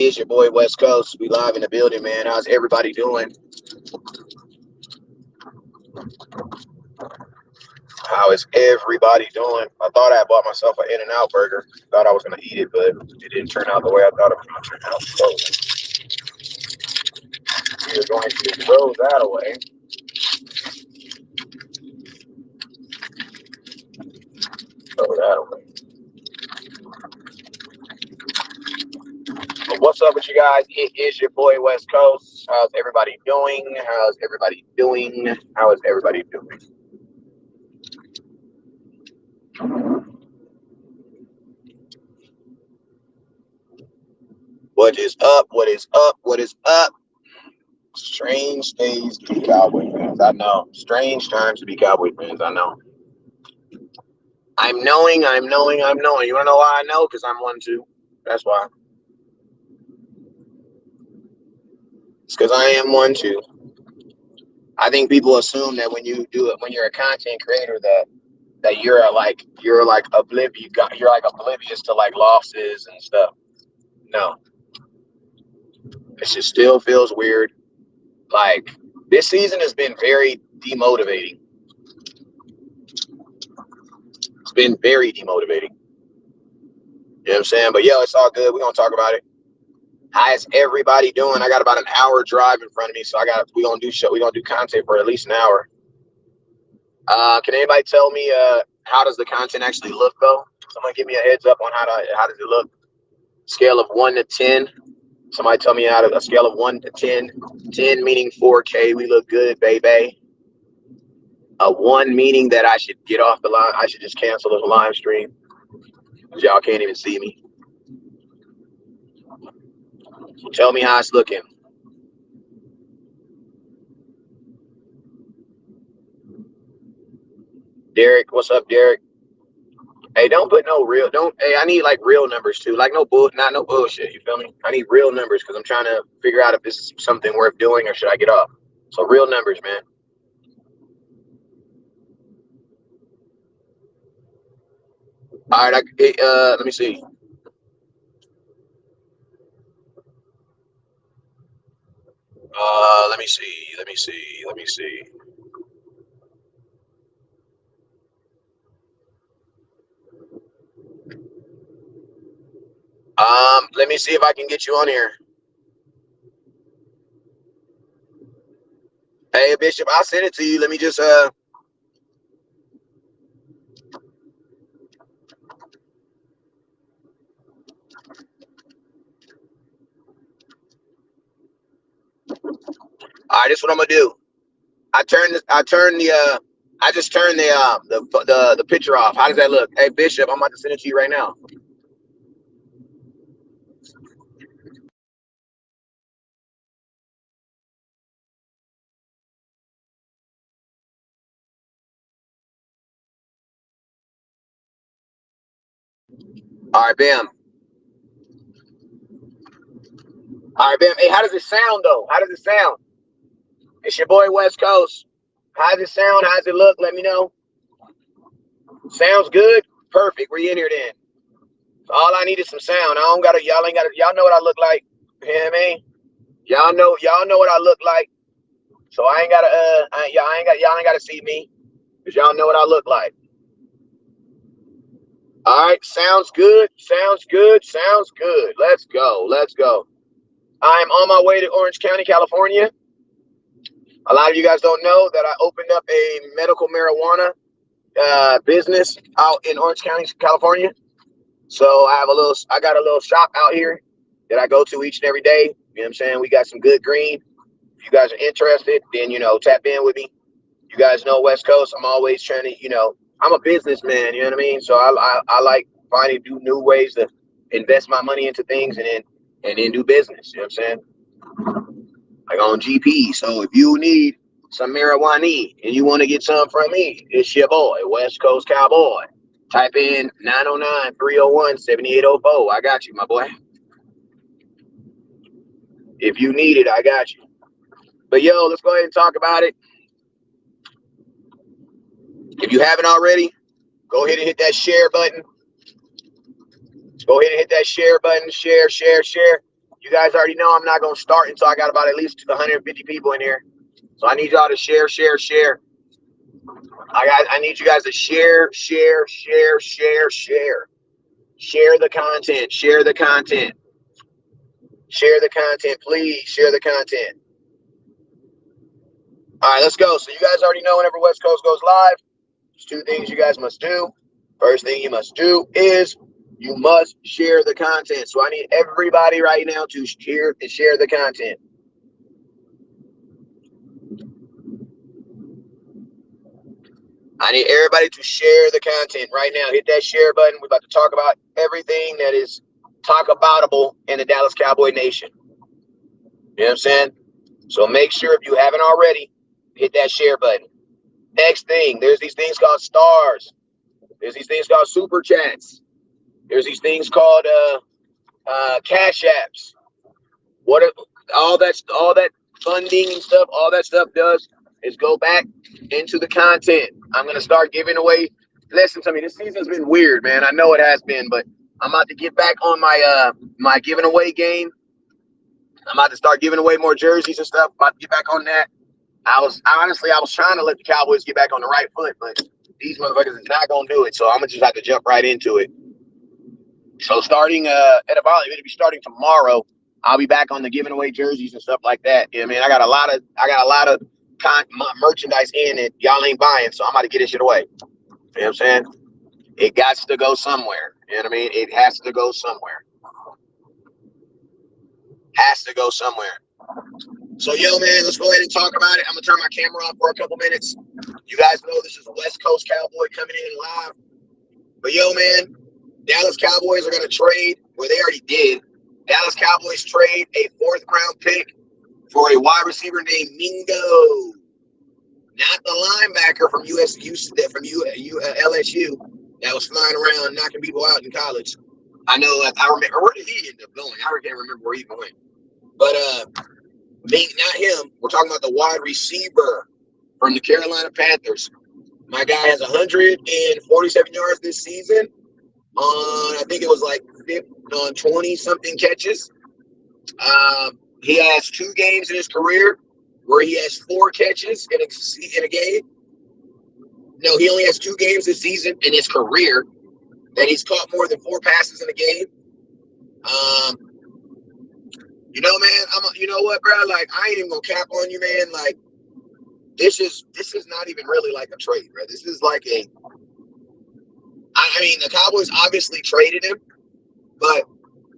It's your boy West Coast. We live in the building, man. How's everybody doing? How is everybody doing? I thought I bought myself an In-N-Out burger. Thought I was gonna eat it, but it didn't turn out the way I thought it was gonna turn out. So we're going to throw that away. Throw that away. But what's up with you guys? It is your boy West Coast. How's everybody doing? How's everybody doing? How is everybody doing? What is up? What is up? What is up? Strange days to be Cowboy fans. I know. Strange times to be Cowboy fans. I know. I'm knowing. You want to know why I know? Because I'm one too. That's why. It's because I am one too. I think people assume that when you do it, when you're a content creator, that you're like oblivious. You're like oblivious to like losses and stuff. No, it just still feels weird. Like this season has been very demotivating. It's been very demotivating. You know what I'm saying? But yo, it's all good. We're gonna talk about it. How is everybody doing? I got about an hour drive in front of me, so we're gonna do content for at least an hour. Can anybody tell me how does the content actually look though? Somebody give me a heads up on how does it look? Scale of 1 to 10. Somebody tell me how to a scale of 1 to 10. 10 meaning 4K, we look good, baby. A 1 meaning that I should get off the line. I should just cancel the live stream. Y'all can't even see me. So tell me how it's looking. Derek, what's up, Derek? Hey, don't put no real. Don't. Hey, I need like real numbers too. Like not no bullshit. You feel me? I need real numbers because I'm trying to figure out if this is something worth doing or should I get off. So real numbers, man. All right. Let me see. Let me see. Let me see. Let me see. Let me see if I can get you on here. Hey, Bishop, I'll send it to you. Let me just All right, this is what I'm gonna do. I just turned the picture off. How does that look? Hey, Bishop, I'm about to send it to you right now. All right, bam. All right, bam. Hey, how does it sound though? How does it sound? It's your boy West Coast. How does it sound? How does it look? Let me know. Sounds good? Perfect. We're in here then. All I need is some sound. I don't gotta y'all know what I look like. You know what I mean? Y'all know what I look like. So I ain't gotta y'all ain't gotta see me. Because y'all know what I look like. All right, sounds good. Sounds good. Sounds good. Let's go. Let's go. I'm on my way to Orange County, California. A lot of you guys don't know that I opened up a medical marijuana business out in Orange County, California. So I got a little shop out here that I go to each and every day. You know what I'm saying? We got some good green. If you guys are interested, then, tap in with me. You guys know West Coast. I'm always trying to, I'm a businessman, you know what I mean? So I like finding new ways to invest my money into things and then do business. You know what I'm saying? Like on GP. So if you need some marijuana and you want to get some from me, it's your boy, West Coast Cowboy. Type in 909-301-7804. I got you, my boy. If you need it, I got you. But yo, let's go ahead and talk about it. If you haven't already, go ahead and hit that share button. Go ahead and hit that share button. Share. You guys already know I'm not going to start until I got about at least 150 people in here. So I need y'all to share. I need you guys to share. Share the content. Share the content. Please share the content. All right, let's go. So you guys already know whenever West Coast goes live, there's two things you guys must do. First thing you must do is you must share the content. So I need everybody right now to share the content. I need everybody to share the content right now. Hit that share button. We're about to talk about everything that is talk aboutable in the Dallas Cowboy Nation. You know what I'm saying? So make sure if you haven't already, hit that share button. Next thing, there's these things called stars. There's these things called super chats. There's these things called cash apps. What are, all that funding and stuff, all that stuff does is go back into the content. I'm gonna start giving away. Listen to me, this season's been weird, man. I know it has been, but I'm about to get back on my my giving away game. I'm about to start giving away more jerseys and stuff. About to get back on that. I was trying to let the Cowboys get back on the right foot, but these motherfuckers is not gonna do it. So I'm gonna just have to jump right into it. So starting at about it'll be starting tomorrow. I'll be back on the giving away jerseys and stuff like that. You know what I mean? I got a lot of merchandise in it y'all ain't buying, so I'm about to get this shit away. You know what I'm saying? It got to go somewhere. You know what I mean? It has to go somewhere. Has to go somewhere. So, yo, man, let's go ahead and talk about it. I'm going to turn my camera off for a couple minutes. You guys know this is West Coast Cowboy coming in live. But, yo, man, Dallas Cowboys are going to trade, well, they already did. Dallas Cowboys trade a 4th-round pick for a wide receiver named Mingo. Not the linebacker from LSU that was flying around knocking people out in college. I know, I remember, where did he end up going? I can't remember where he went. But, not him. We're talking about the wide receiver from the Carolina Panthers. My guy has 147 yards this season on, I think it was like 20-something catches. He has 2 games in his career where he has 4 catches in a game. No, he only has 2 games this season in his career that he's caught more than 4 passes in a game. You know, man, you know what, bro? Like, I ain't even gonna cap on you, man. Like, this is not even really like a trade, bro. This is like I mean, the Cowboys obviously traded him, but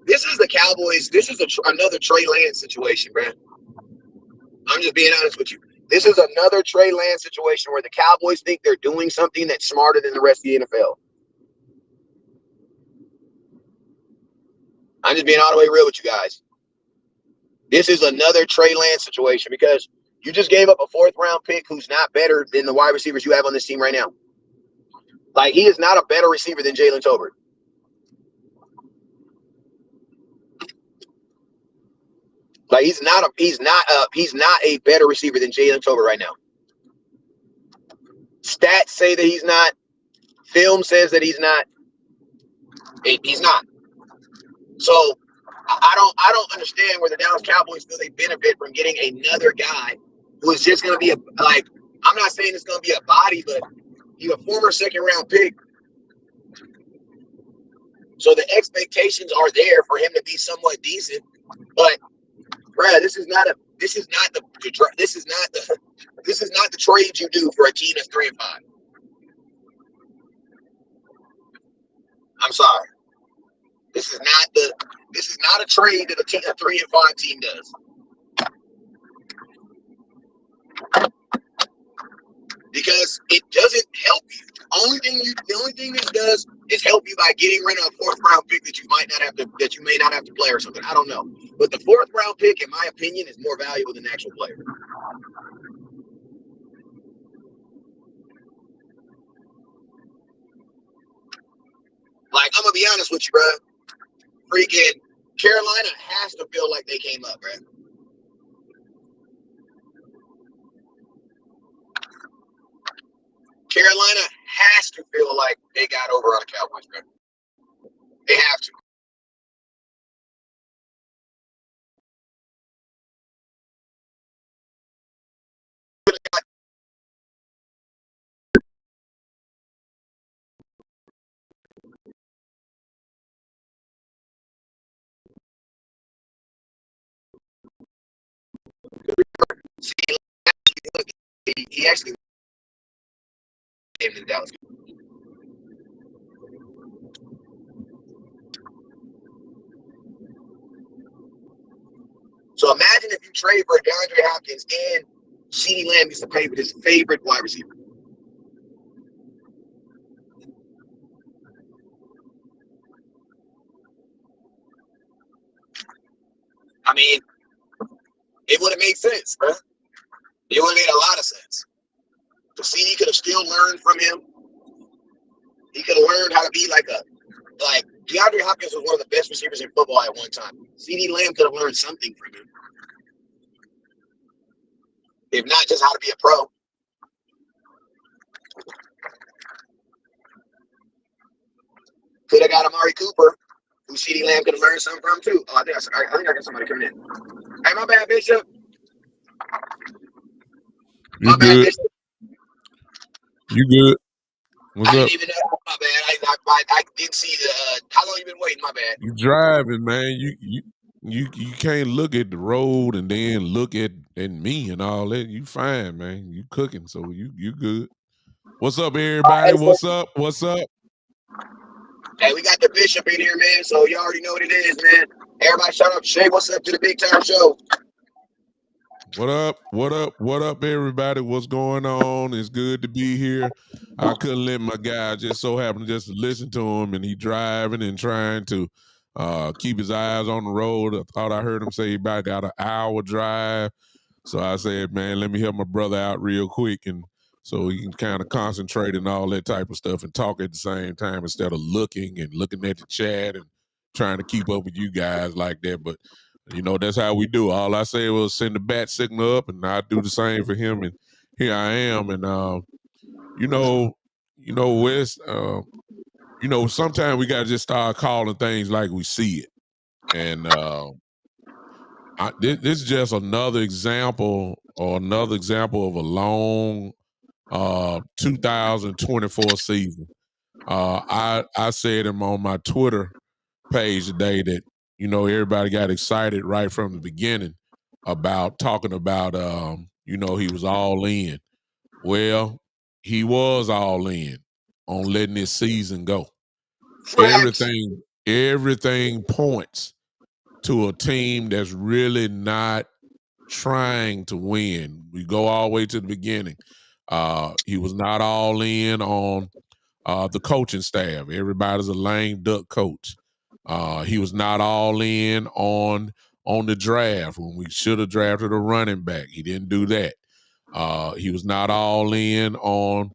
this is the Cowboys. This is another Trey Lance situation, bro. I'm just being honest with you. This is another Trey Lance situation where the Cowboys think they're doing something that's smarter than the rest of the NFL. I'm just being all the way real with you guys. This is another Trey Lance situation because you just gave up a 4th-round pick who's not better than the wide receivers you have on this team right now. Like, he is not a better receiver than Jalen Tolbert. Like, he's not a better receiver than Jalen Tolbert right now. Stats say that he's not. Film says that he's not. He's not. So I don't understand where the Dallas Cowboys feel they benefit from getting another guy who is just going to be I'm not saying it's going to be a body, but he's a former 2nd-round pick. So the expectations are there for him to be somewhat decent, but bruh, this is not the trade you do for a team that's 3-5. I'm sorry. This is not a trade that a 3-5 team does. Because it doesn't help you. The only thing this does is help you by getting rid of a 4th-round pick that you may not have to play or something. I don't know. But the 4th-round pick, in my opinion, is more valuable than the actual player. Like, I'm gonna be honest with you, bro. Freaking Carolina has to feel like they came up, bro. Carolina has to feel like they got over on the Cowboys, bro. They have to. He actually came to the Dallas. So imagine if you trade for DeAndre Hopkins and CeeDee Lamb gets to play with his favorite wide receiver. I mean, it would have made sense, bro. It would have made a lot of sense. The CD could have still learned from him. He could have learned how to be like DeAndre Hopkins was one of the best receivers in football at one time. CeeDee Lamb could have learned something from him. If not just how to be a pro. Could have got Amari Cooper, who CeeDee Lamb could have learned something from too. Oh, I think I got somebody coming in. Hey, my bad, Bishop. You good? You good? What's I up? didn't even know. My bad. I didn't see the. How long you been waiting? My bad. You driving, man. You can't look at the road and then look at me and all that. You fine, man. You cooking, so you good. What's up, everybody? What's up? What's up? Hey, we got the Bishop in here, man. So you already know what it is, man. Everybody shout out Shay. What's up to the Big Time Show? What up? What up? What up, everybody? What's going on? It's good to be here. I couldn't let my guy just so happen just to listen to him, and he driving and trying to keep his eyes on the road. I thought I heard him say he about got an hour drive. So I said, man, let me help my brother out real quick, and so he can kind of concentrate and all that type of stuff and talk at the same time instead of looking at the chat and trying to keep up with you guys like that. But that's how we do. All I said was send the bat signal up, and I do the same for him. And here I am. And Wes, sometimes we gotta just start calling things like we see it. And this is just another example of a long 2024 season. I said him on my Twitter page today that everybody got excited right from the beginning about talking about he was all in. Well, he was all in on letting this season go. Everything points to a team that's really not trying to win. We go all the way to the beginning. He was not all in on the coaching staff. Everybody's a lame duck coach. He was not all in on the draft when we should have drafted a running back. He didn't do that. He was not all in on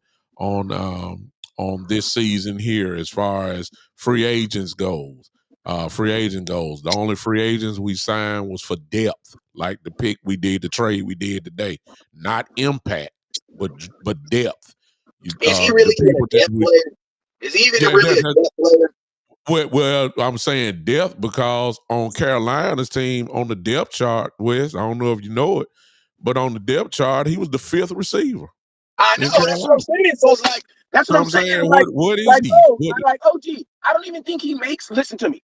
this season here as far as free agents goes. The only free agents we signed was for depth, like the pick we did, the trade we did today. Not impact, but depth. Is he really even a depth player? Is he even really a depth player? Well, I'm saying depth because on Carolina's team on the depth chart, Wes, I don't know if you know it, but on the depth chart, he was the 5th receiver. I know, that's what I'm saying. So it's like, that's what I'm saying. What is he? OG, I don't even think he makes, listen to me,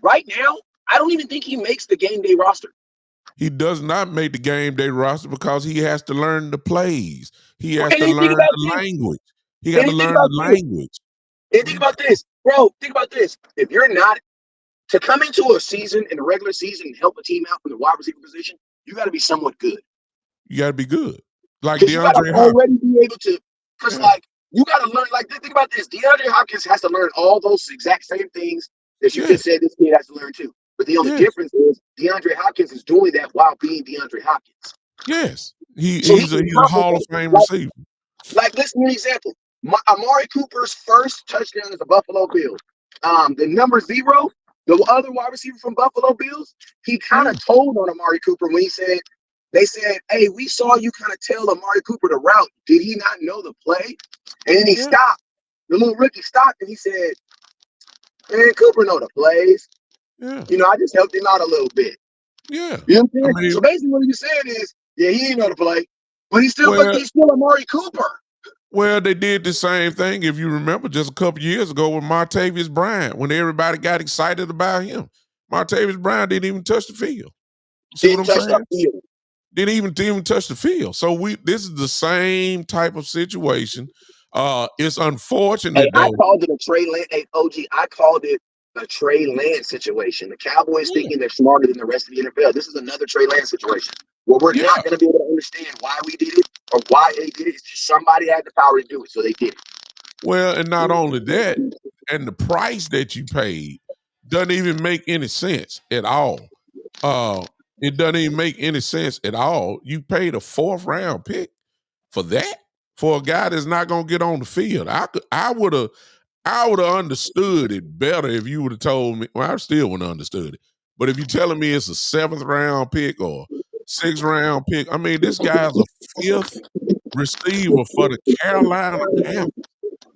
right now, I don't even think he makes the game day roster. He does not make the game day roster because he has to learn the plays. He has to learn the language. He got to learn the language. And think about this, bro. Think about this. If you're not to come into a season in the regular season and help a team out from the wide receiver position, you got to be somewhat good. You got to be good, like DeAndre Hopkins. Already be able to, because you got to learn. Like think about this. DeAndre Hopkins has to learn all those exact same things that you just said this kid has to learn too. But the only difference is DeAndre Hopkins is doing that while being DeAndre Hopkins. Yes, he's a Hall of Fame receiver. Like, listen to an example. Amari Cooper's first touchdown is the Buffalo Bills. The number 0, the other wide receiver from Buffalo Bills, he kind of told on Amari Cooper when they said, hey, we saw you kind of tell Amari Cooper the route. Did he not know the play? And then he stopped. The little rookie stopped and he said, man, Cooper know the plays. Yeah. I just helped him out a little bit. Yeah. You know what I'm saying? So basically what he was saying is, he didn't know the play, but he's still Amari Cooper. Well, they did the same thing, if you remember, just a couple years ago with Martavis Bryant, when everybody got excited about him. Martavis Bryant didn't even touch the field. See what I'm saying? Didn't even touch the field. So this is the same type of situation. It's Hey, unfortunate I though. called it a Trey Lance. Hey, OG, I called it a Trey Lance situation. The Cowboys Yeah, thinking they're smarter than the rest of the NFL. This is another Trey Lance situation where we're yeah. not going to be able to understand why we did it or why they did it. It's just somebody had the power to do it, so they did Well, and not only that, it. and the price that you paid doesn't even make any sense at all. Uh, it doesn't even make any sense at all. You paid a fourth round pick for that for a guy that's not gonna get on the field. I would have understood it better if you would have told me. Well, I still wouldn't have understood it. But if you're telling me it's a seventh round pick or sixth round pick, I mean, this guy's a fifth receiver for the Carolina Panthers.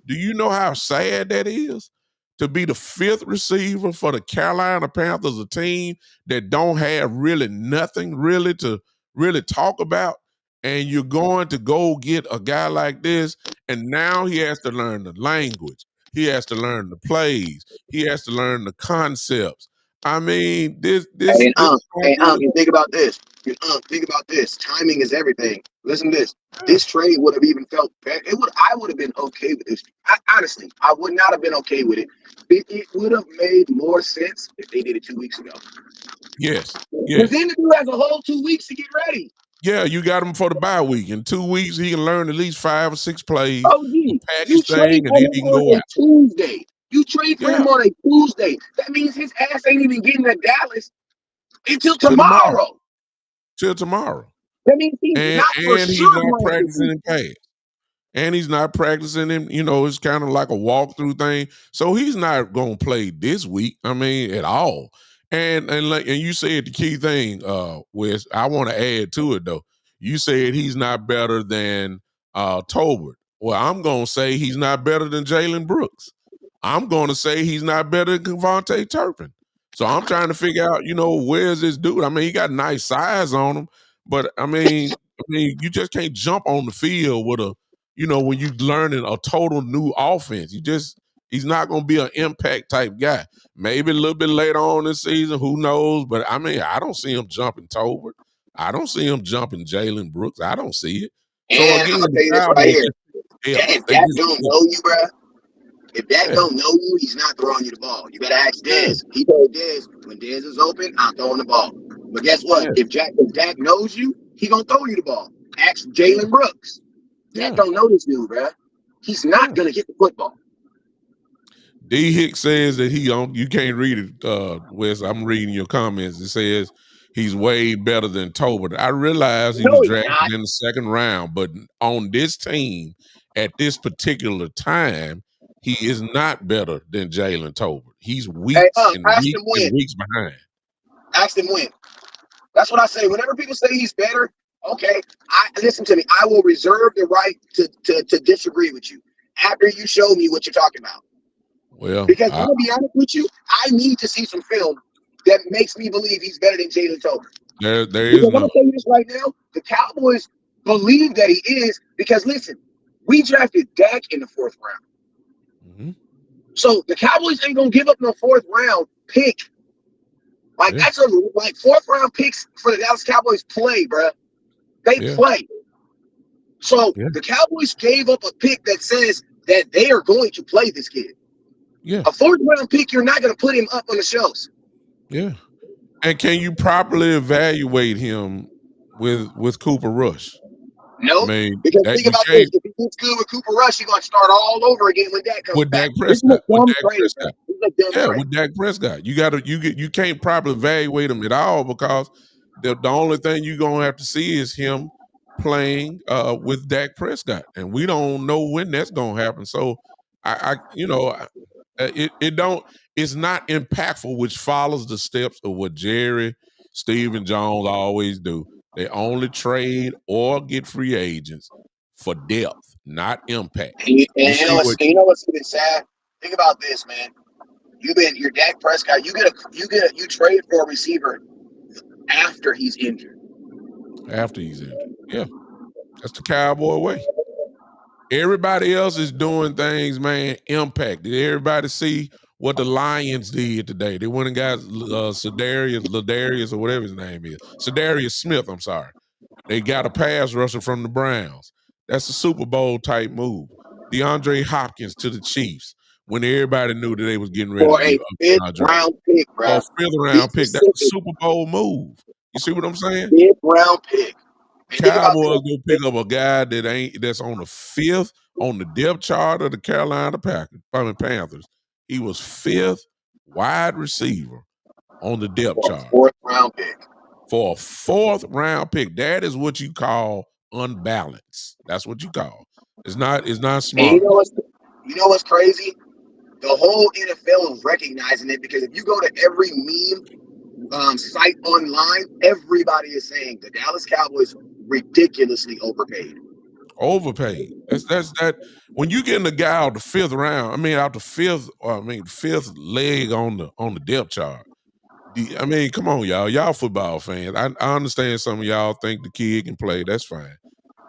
Do you know how sad that is? To be the fifth receiver for the Carolina Panthers, a team that don't have really nothing really to really talk about, and you're going to go get a guy like this, and now he has to learn the language, he has to learn the plays, he has to learn the concepts. I mean, And this don't really. and think about this. And think about this. Timing is everything. Listen to this. Yeah. This trade would have even felt better. I would have been okay with this. Honestly, I would not have been okay with it. It would have made more sense if they did it 2 weeks ago. Yes, Because yes. then the dude has a whole 2 weeks to get ready. Yeah, you got him for the bye week. In 2 weeks, he can learn at least 5 or 6 plays, Oh, and gee, pack you his trade thing, and for then him he can on go a out. Tuesday. You trade for Yeah, him on a Tuesday. That means his ass ain't even getting to Dallas until to tomorrow, tomorrow. till tomorrow, That means he's and not for and he's sure not playing this practicing week. in pass. And he's not practicing him. It's kind of like a walkthrough thing. So he's not gonna play this week. I mean, at all. And you said the key thing, Wes. I want to add to it though. You said he's not better than Tolbert. Well, I'm gonna say he's not better than Jalen Brooks. I'm gonna say he's not better than Devontae Turpin. So I'm trying to figure out, where's this dude? I mean, he got nice size on him, but I mean, you just can't jump on the field with when you learning a total new offense. He's not going to be an impact type guy. Maybe a little bit later on this season, who knows? But I mean, I don't see him jumping Tolbert. I don't see him jumping Jalen Brooks. I don't see it. So And again, I'll the tell you this right Cowboys here. just if If they Dak just don't know you, bro, if Dak yeah, don't know you, he's not throwing you the ball. You better ask yeah, Dez. He told Dez, when Dez is open, I'm throwing the ball. But guess what? yeah, If Dak knows you, he gonna throw you the ball. Ask yeah, Jalen Brooks. Dak yeah, don't know this dude, bro. He's not yeah. gonna get the football. D Hicks says that you can't read it, Wes. I'm reading your comments. It says he's way better than Tolbert. I realize he was No, he's drafted not. in the second round, but on this team at this particular time, he is not better than Jalen Tolbert. He's Hey, weeks and ask weeks him and when. weeks behind. Ask him when. That's what I say. Whenever people say he's better, okay, I listen to me. I will reserve the right to disagree with you after you show me what you're talking about. Well, Because I'm gonna be honest with you, I need to see some film that makes me believe he's better than Jalen Tolbert. there is Because I'm gonna none. tell you this right now, the Cowboys believe that he is. Because listen, we drafted Dak in the fourth round, Hmm. so the Cowboys ain't gonna give up no fourth round pick. Like Yeah, that's a like fourth round picks for the Dallas Cowboys play, bro. They yeah, play. So yeah, the Cowboys gave up a pick that says that they are going to play this kid. yeah, A fourth round pick, you're not going to put him up on the shelves. yeah. And can you properly evaluate him with Cooper Rush? I No, mean, because that think you about this: can't if he gets good with Cooper Rush, you're going to start all over again when Dak comes with back. Dak This is Prescott. a With dumb Dak trade, bro. Prescott. This is a dumb Yeah, trade. with Dak Prescott. You can't properly evaluate him at all because the only thing you're gonna have to see is him playing with Dak Prescott. And we don't know when that's gonna happen. So it don't it's not impactful, which follows the steps of what Jerry, Steve, and Jones always do. They only trade or get free agents for depth, not impact. You And see what you know what's even sad? Think about this, man. You're Dak Prescott. You trade for a receiver after he's injured. after he's injured. Yeah, that's the Cowboy way. Everybody else is doing things, man. Impact. Did everybody see what the Lions did today? They went and got Ladarius or whatever his name is. Sedarius Smith. I'm sorry. They got a pass rusher from the Browns. That's a Super Bowl type move. DeAndre Hopkins to the Chiefs when everybody knew that they was getting ready For to a get fifth DeAndre. round pick, Or bro. fifth Be round pick. That's a specific. Super Bowl move. You see what I'm saying? Fifth round pick. And think about Cowboys go this. pick up a guy that's on the fifth on the depth chart of the Carolina Panthers. He was fifth wide receiver on the depth For a chart fourth round pick. for a fourth round pick. That is what you call unbalanced. That's what you call. It's not And smart. you know what's crazy? The whole NFL is recognizing it because if you go to every meme site online, everybody is saying the Dallas Cowboys ridiculously overpaid. Overpaid. That's that when you getting a guy out the fifth round, out the fifth leg on the depth chart. Come on, y'all. Y'all football fans. I understand some of y'all think the kid can play. That's fine.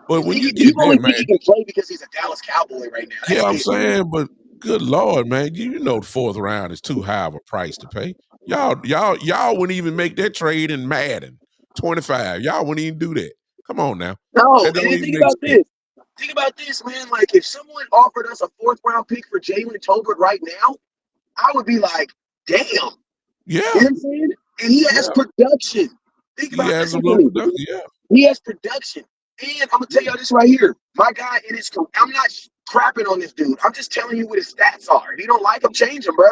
But when you You get only that, think man, he can play because he's a Dallas Cowboy right now. yeah, That's I'm it. saying, but good Lord, man, you know the fourth round is too high of a price to pay. Y'all wouldn't even make that trade in Madden 25. Y'all wouldn't even do that. Come on now. No, That and don't then even make sense. Think about this, man. Like if someone offered us a fourth round pick for Jalen Tolbert right now, I would be like, damn. You know Yeah, what I'm saying? And he has yeah. production. Think He about has a listen to little me. production, yeah. He has production. And I'm gonna tell y'all this right here. My guy in his career, I'm not crapping on this dude. I'm just telling you what his stats are. If you don't like him, change him, bro.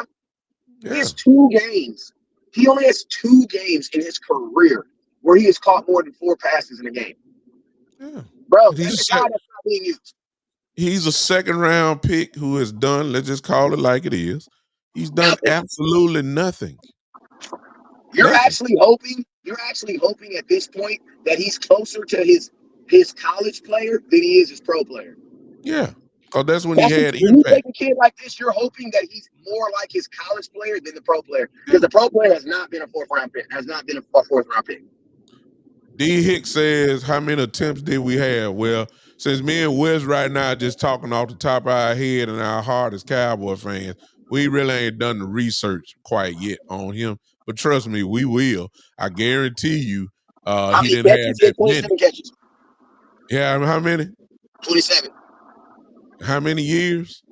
He Yeah. has 2 games. He only has 2 games in his career where he has caught more than 4 passes in a game. Yeah. Bro, And that's a guy that's not being used. he's a second round pick who has done, let's just call it like it is. He's done Nothing. absolutely nothing. You're Nothing. actually hoping at this point that he's closer to his college player than he is his pro player. Yeah. Because that's when he had When you impact. take a kid like this, you're hoping that he's more like his college player than the pro player. Yeah. Because the pro player has not been a fourth round pick, D. Hicks says, how many attempts did we have? Well, since me and Wes right now just talking off the top of our head and our heart as Cowboy fans, we really ain't done the research quite yet on him. But trust me, we will. I guarantee you, How he many didn't have catches? He that had many. 27 catches. Yeah, how many? 27. How many years?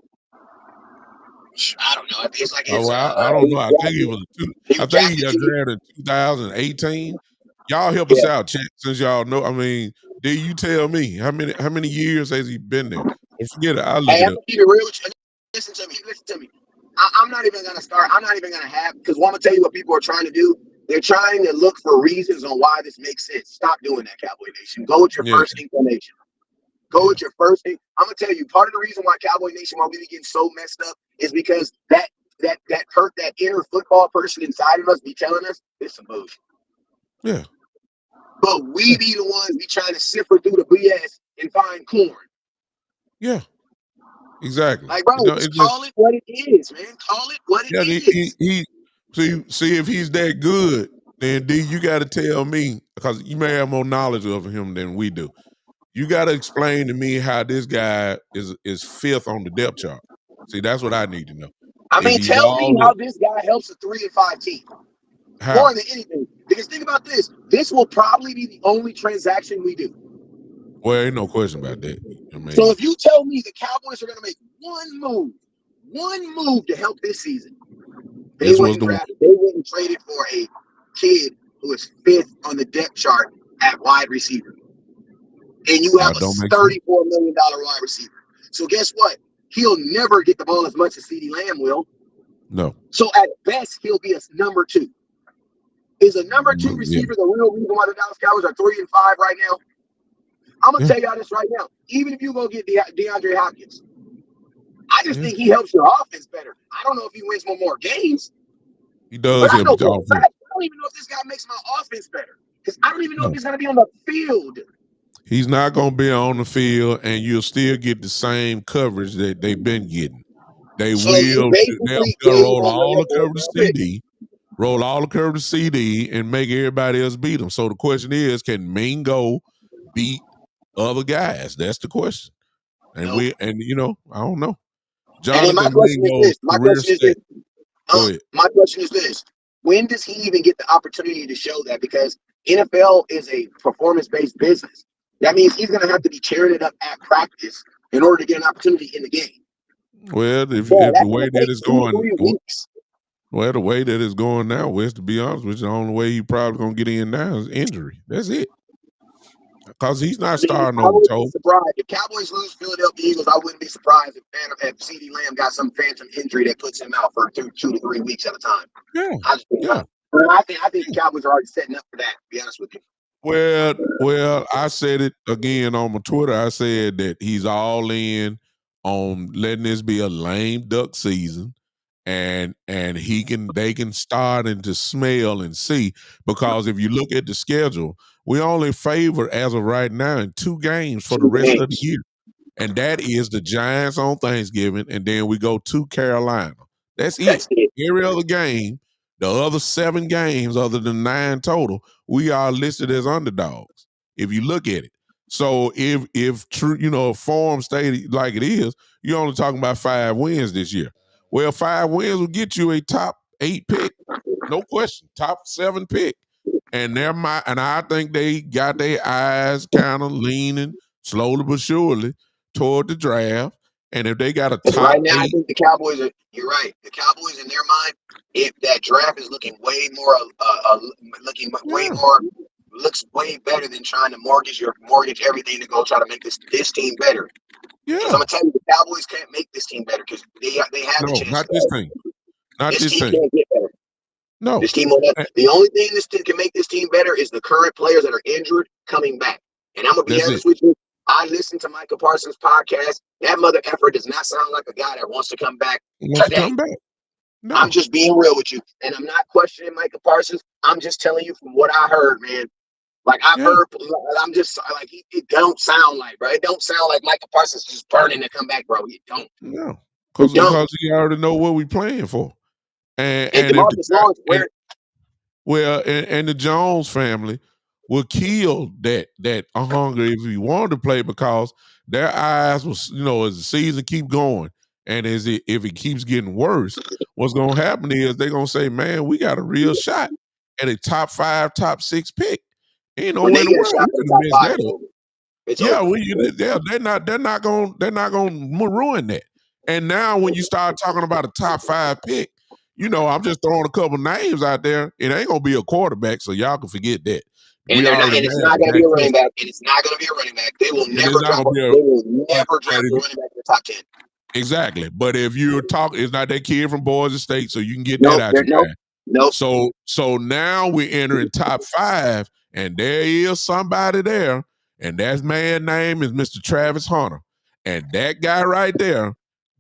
I don't know. It's like Oh, his well, I don't he know. was I think he drafted. was He I was think he drafted got to drafted in 2018. Y'all help us Yeah. out, chat, since y'all know. Do you tell me how many years has he been there? Well, forget it. I'll look Hey, it I'm up. gonna keep it real with you. Listen to me. Listen to me. I'm not even gonna start. I'm not even gonna have because I'm gonna tell you what people are trying to do. They're trying to look for reasons on why this makes sense. Stop doing that, Cowboy Nation. Go with your Yeah, first inclination. Go yeah, with your first thing. I'm gonna tell you, part of the reason why Cowboy Nation why we be getting so messed up is because that inner football person inside of us be telling us it's some bullshit. yeah, But we be the ones be trying to sift through the BS and find corn. yeah. Exactly. Like, bro, It's just just call it what it is, man. Call it what it yeah. is. He see if he's that good, then D, you got to tell me because you may have more knowledge of him than we do. You got to explain to me how this guy is fifth on the depth chart. See, that's what I need to know. I If mean, he's tell me all how this, this guy helps a 3-5 team how? more than anything. Because think about this. This will probably be the only transaction we do. Well, ain't no question about that. I So mean, if you tell me the Cowboys are going to make one move to help this season, they this was wouldn't the one. draft. They wouldn't trade it for a kid who is fifth on the depth chart at wide receiver, and you have a Don't make sense. $34 million wide receiver. So guess what? He'll never get the ball as much as CeeDee Lamb will. No. So at best, he'll be a number 2. Is a number 2 Yeah. receiver the real reason why the Dallas Cowboys are 3-5 right now? I'm gonna Yeah. tell y'all this right now. Even if you go get DeAndre Hopkins, I just Yeah. think he helps your offense better. I don't know if he wins more games, He but does I help know his for a offense. fact I don't even know if this guy makes my offense better because I don't even know if No. he's gonna be on the field. He's not going to be on the field, and you'll still get the same coverage that they've been getting. They So you will. They're basically going to gave roll on all your the fourth coverage to round pick. CD, roll all the coverage to CD, and make everybody else beat them. So the question is, can Mingo beat other guys? That's the question. And No. I don't know. And then my Jonathan question is Mingo's this. My career question is stat. this. Go ahead. My question is this. When does he even get the opportunity to show that? Because NFL is a performance-based business. That means he's going to have to be tearing it up at practice in order to get an opportunity in the game. Well, Yeah, if the that's going way to that take it's 2 to 3 going, weeks. well, the way that it's going now, Wes, to be honest with you, the only way he probably gonna get in now is injury. That's it. Because he's not I mean, starting I over wouldn't be toe. surprised if Cowboys lose Philadelphia Eagles. I wouldn't be surprised if CeeDee Lamb got some phantom injury that puts him out for 2 to 3 weeks at a time. Yeah, I just think, yeah. I think the Cowboys are already setting up for that. To be honest with you, Well, I said it again on my Twitter. I said that he's all in on letting this be a lame duck season, and they can start and to smell and see, because if you look at the schedule, we only favor as of right now in 2 games for the 2 rest of the games. year. And that is the Giants on Thanksgiving, and then we go to Carolina. That's it. That's it. Every other game, the other 7 games, other than 9 total, we are listed as underdogs. If you look at it, so if true, if form stayed like it is, you're only talking about 5 wins this year. Well, 5 wins will get you a top 8 pick, no question, top 7 pick, and I think they got their eyes kind of leaning slowly but surely toward the draft. And if they got a Because top right now, I 8, think the Cowboys are. You're right. The Cowboys, in their mind, if that draft is looking way more, looking way yeah, more, looks way better than trying to mortgage everything to go try to make this team better. Because I'm yeah, gonna tell you, the Cowboys can't make this team better because they have the no, chance not to this go. team, not This this team team, can't get better. no. This team will not. Eh, The only thing this team can make this team better is the current players that are injured coming back. And I'm gonna be That's it. honest with you. I listened to Micah Parsons' podcast. That mother effer does not sound like a guy that wants to come back He wants to today. come back. I'm No, just being real with you, and I'm not questioning Micah Parsons. I'm just telling you from what I heard, man. Like I've yeah, heard, I'm just like it don't sound like, bro. It don't sound like Micah Parsons is just burning to come back, bro. It don't. no, It don't. because you already know what we playing for. And And if the Demarcus Lawrence, and where well, and the Jones family will kill that hunger if he wanted to play, because their eyes was, as the season keep going, and if it keeps getting worse, what's gonna happen is they're gonna say, man, we got a real shot at a top 5, top 6 pick. Ain't no when way they in the get a world shot we at the could top mess five, that it's up. over. It's Yeah, over. they're not gonna ruin that. And now when you start talking about a top 5 pick, I'm just throwing a couple names out there. It ain't gonna be a quarterback, so y'all can forget that. And We they're not, already and it's have not going to be Dak a running Prescott, back. And it's not going to be a running back. They will and it's never not drop. gonna be a They will but never draft a running back in the top 10. exactly. But if you're talking, it's not that kid from Boise State, so you can get that Nope. out your Nope. mind. Nope. So now we're entering top 5, and there is somebody there, and that man name is Mr. Travis Hunter. And that guy right there,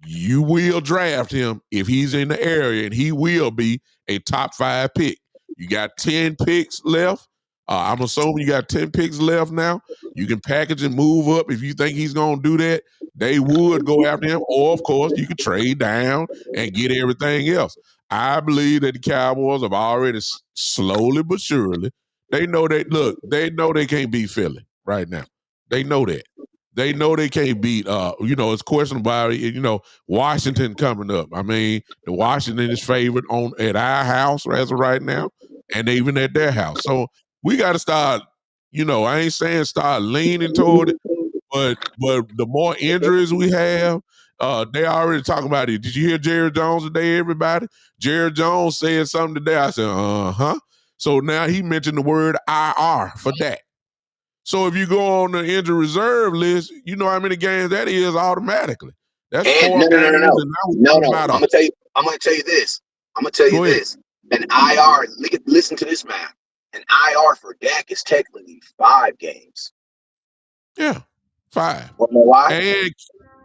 you will draft him if he's in the area, and he will be a top 5 pick. You got 10 picks left. I'm assuming you got 10 picks left now. You can package and move up if you think he's going to do that. They would go after him, or of course, you could trade down and get everything else. I believe that the Cowboys have already slowly but surely. They know they can't beat Philly right now. They know that. They know they can't beat it's questionable about Washington coming up. I mean, the Washington is favored on at our house as of right now, and even at their house. So we gotta start, I ain't saying start leaning toward it, but the more injuries we have, they already talking about it. Did you hear Jared Jones today, everybody? Jared Jones said something today. I said, uh-huh. So now he mentioned the word IR for that. So if you go on the injury reserve list, you know how many games that is automatically. That's And 4 no, no, no, games, no, no, and now we're no, talking no. about I'm gonna tell you. I'm gonna tell you this. I'm gonna tell you go ahead. this. An IR. Listen to this math. An IR for Dak is technically 5 games. Yeah, 5. Want to know why? And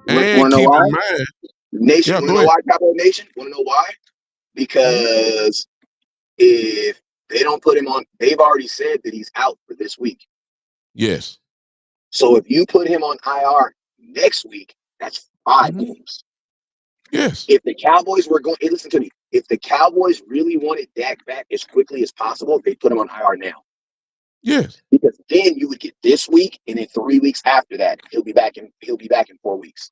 Want and to know keep why? in mind, Nation. yeah, Want to go know ahead. why? Cowboy Nation. Want to know why? Mhm. Because if they don't put him on, they've already said that he's out for this week. Yes. So if you put him on IR next week, that's 5 Mhm. games. Yes. If the Cowboys were going, hey, listen to me. If the Cowboys really wanted Dak back as quickly as possible, they put him on IR now. Yes. Because then you would get this week, and then 3 weeks after that, he'll be back in 4 weeks.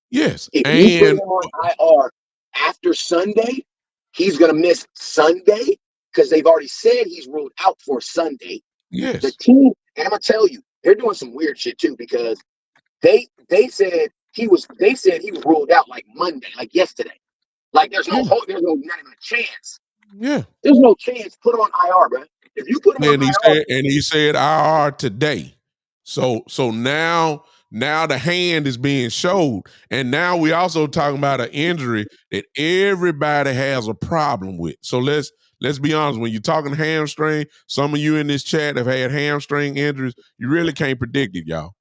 Yes. If you put And him on IR after Sunday, he's gonna miss Sunday because they've already said he's ruled out for Sunday. The Yes. team, and I'm gonna tell you, they're doing some weird shit too because they said he was ruled out like Monday, like yesterday. Like there's no Yeah. hope, there's no not even a chance. Yeah. There's no chance. Put him on IR, bro. If you put him on IR, And he said IR today. So now the hand is being showed. And now we also talking about an injury that everybody has a problem with. So let's be honest. When you're talking hamstring, some of you in this chat have had hamstring injuries. You really can't predict it, y'all.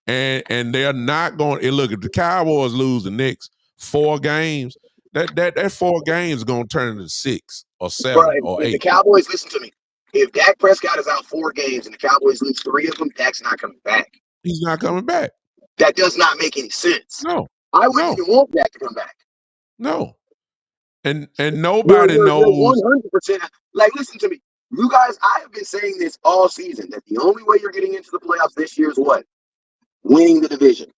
And they're not going. And look, if the Cowboys lose the next 4 games, that 4 games is going to turn into 6 or 7 bro, or if the 8. Cowboys listen to me, if Dak Prescott is out 4 games and the Cowboys lose 3 of them, Dak's not coming back. He's not coming back. That does not make any sense. No, I wouldn't no, even want Dak to come back. no. And You're nobody you're knows. 100%. Like, listen to me. You guys, I have been saying this all season that the only way you're getting into the playoffs this year is what? Winning the division.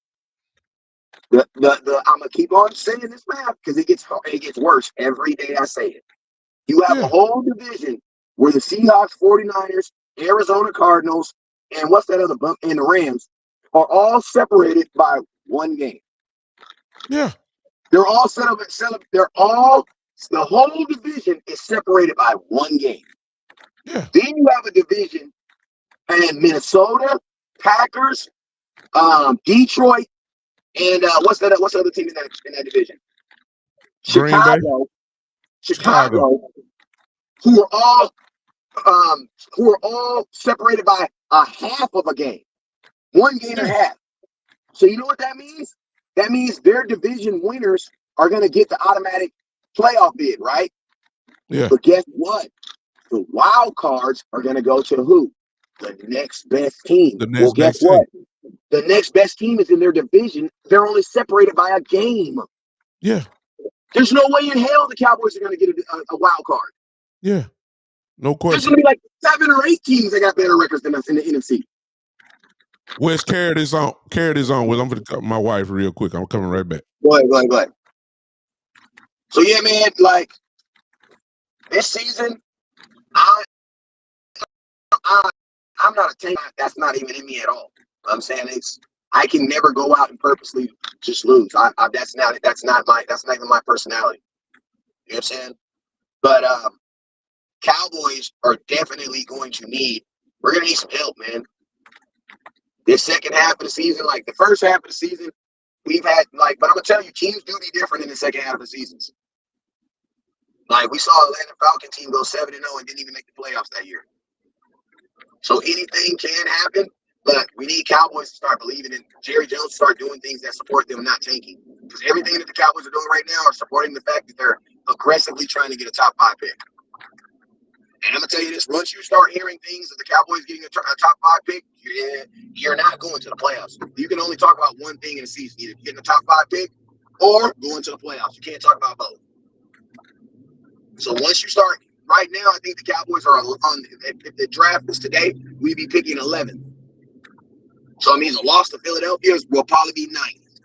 I'm gonna keep on saying this math because it gets worse every day I say it. You have a Yeah, whole division where the Seahawks, 49ers, Arizona Cardinals, and what's that other bump? And the Rams are all separated by 1 game. yeah, They're all the whole division is separated by 1 game. yeah. Then you have a division and Minnesota, Packers, Detroit, and what's the other team in that division? Green Bay, Chicago, Chicago. Chicago, who are all separated by a half of a game, 1 game and Yeah, a half. So you know what that means? That means their division winners are going to get the automatic playoff bid, right? yeah. But guess what? The wild cards are going to go to who? The next best team. The Well, next guess best team. what? The next best team is in their division. They're only separated by a game. Yeah, There's no way in hell the Cowboys are going to get a wild card. yeah. No There's question. going to be like 7 or 8 teams that got better records than us in the NFC. Wes, carry this on. Carry this on. Well, I'm going to call my wife real quick. I'm coming right back. Go ahead. So yeah, man, like this season, I'm not a tank. That's not even in me at all. I'm saying I can never go out and purposely just lose. That's not even my personality. You know what I'm saying? But Cowboys are definitely going to need. We're gonna need some help, man. This second half of the season, like the first half of the season, we've had but I'm gonna tell you, teams do be different in the second half of the seasons. Like we saw Atlanta Falcon team go 7-0 and didn't even make the playoffs that year. So anything can happen, but we need Cowboys to start believing in Jerry Jones to start doing things that support them not tanking. Because everything that the Cowboys are doing right now are supporting the fact that they're aggressively trying to get a top 5 pick. And I'm gonna tell you this: once you start hearing things of the Cowboys getting a top 5 pick, you're not going to the playoffs. You can only talk about one thing in a season: either getting a top 5 pick or going to the playoffs. You can't talk about both. So once you start, right now, I think the Cowboys are on. If the draft was today, we'd be picking 11th. So it means a loss to Philadelphia will probably be 9th.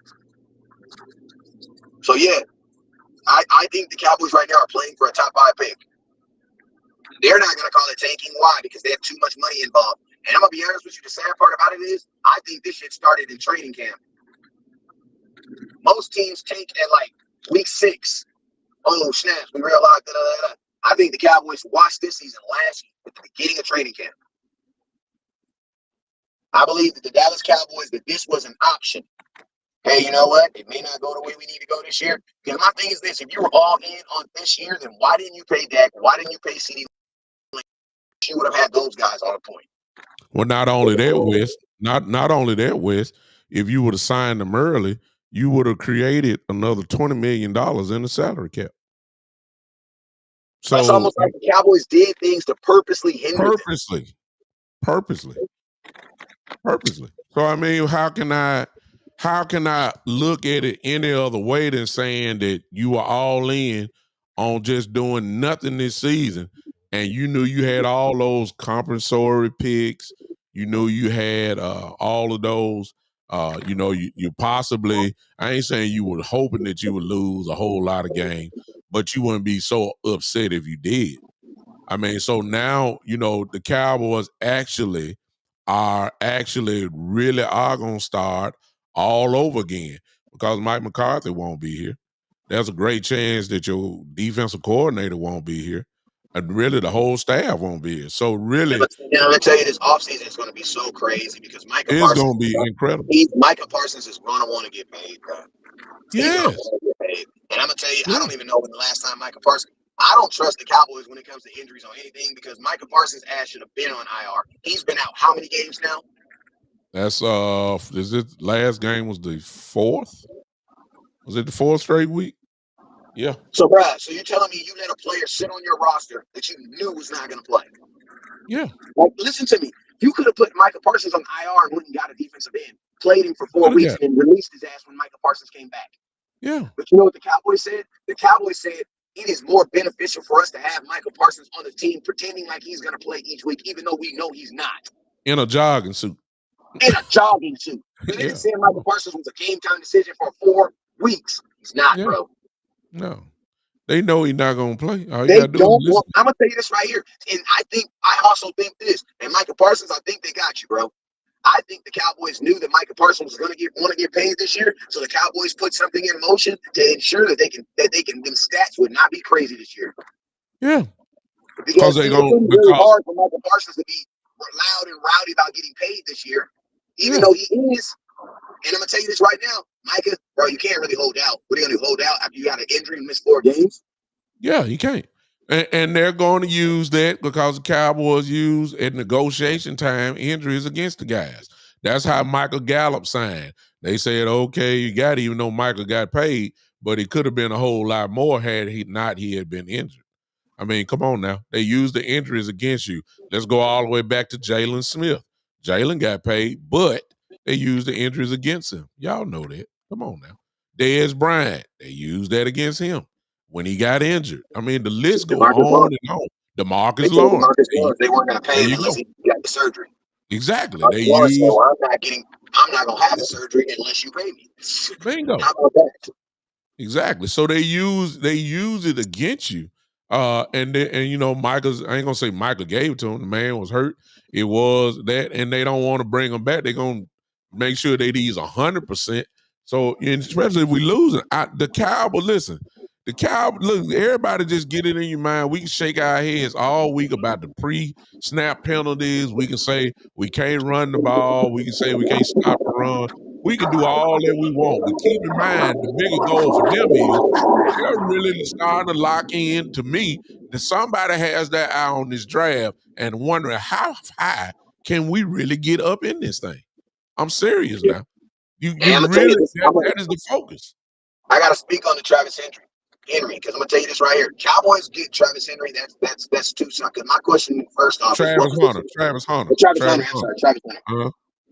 So yeah, I think the Cowboys right now are playing for a top 5 pick. They're not gonna call it tanking. Why? Because they have too much money involved. And I'm gonna be honest with you, the sad part about it is I think this shit started in training camp. Most teams tank at like week 6. Oh, snaps, we realized that. I think the Cowboys watched this season last year at the beginning of training camp. I believe that the Dallas Cowboys, that this was an option. Hey, you know what? It may not go the way we need to go this year. Because my thing is this: if you were all in on this year, then why didn't you pay Dak? Why didn't you pay CD? You would have had those guys on point. Well, not only that, Wes. Not only that, Wes. If you would have signed them early, you would have created another $20 million in the salary cap. It's So almost like the Cowboys did things to purposely hinder them. purposely. So I mean, how can I look at it any other way than saying that you were all in on just doing nothing this season, and you knew you had all those compensatory picks, you knew you had all of those. You possibly, I ain't saying you were hoping that you would lose a whole lot of games, but you wouldn't be so upset if you did. I mean, so now, the Cowboys really are going to start all over again because Mike McCarthy won't be here. There's a great chance that your defensive coordinator won't be here. And really the whole staff won't be here. So really, I'm gonna tell you, this offseason is gonna be so crazy because Micah it's Parsons, going to be incredible. Micah Parsons is gonna want to get paid, bro. He's gonna Yes. want to get paid. And I'm gonna tell you, I Yeah. don't even know when the last time Micah Parsons. I don't trust the Cowboys when it comes to injuries or anything because Micah Parsons' ass should have been on IR. He's been out how many games now? That's is it last game was the 4th? Was it the 4th straight week? Yeah. So, Brad, so you're telling me you let a player sit on your roster that you knew was not going to play? Yeah. Like, listen to me. You could have put Micah Parsons on IR and went and got a defensive end, played him for 4 weeks, and then released his ass when Micah Parsons came back. Yeah. But you know what the Cowboys said? The Cowboys said it is more beneficial for us to have Micah Parsons on the team pretending like he's going to play each week, even though we know he's not. In a jogging suit. In a jogging suit. They didn't say Micah Parsons was a game-time decision for 4 weeks. He's not, bro. No. They know he's not going to play. All you They got to do don't is listen. I'm going to tell you this right here. And I also think this. And Micah Parsons, I think they got you, bro. I think the Cowboys knew that Micah Parsons was going to want to get paid this year, so the Cowboys put something in motion to ensure that them stats would not be crazy this year. Yeah, because it's really hard for Micah Parsons to be loud and rowdy about getting paid this year, even though he is. And I'm gonna tell you this right now, Micah, bro, you can't really hold out. What are you gonna do? Hold out after you got an injury and miss 4 games? Yeah, you can't. And they're going to use that because the Cowboys use at negotiation time injuries against the guys. That's how Michael Gallup signed. They said, okay, you got it, even though Michael got paid, but it could have been a whole lot more had he had been injured. I mean, come on now. They used the injuries against you. Let's go all the way back to Jalen Smith. Jalen got paid, but they used the injuries against him. Y'all know that. Come on now. Dez Bryant, they used that against him when he got injured. I mean, the list goes on and on. DeMarcus Lawrence. They weren't going to pay him unless he got the surgery. Exactly. They used. So I'm not going to have the surgery unless you pay me. Bingo. How about that? Exactly. So they use it against you. And Michael's, I ain't gonna say Michael gave it to him. The man was hurt. It was that, and they don't want to bring him back. They're gonna make sure that he's 100%. So, especially if we lose it, the Cowboys, listen, look, everybody just get it in your mind. We can shake our heads all week about the pre-snap penalties. We can say we can't run the ball. We can say we can't stop the run. We can do all that we want, but keep in mind the bigger goal for them is they're really starting to lock in to me that somebody has their eye on this draft and wondering how high can we really get up in this thing. I'm serious now. You really that is the focus. I gotta speak on the Travis Henry, because I'm gonna tell you this right here. Cowboys get Travis Henry. That's too soon. Because my question first off Travis Hunter. Travis Hunter.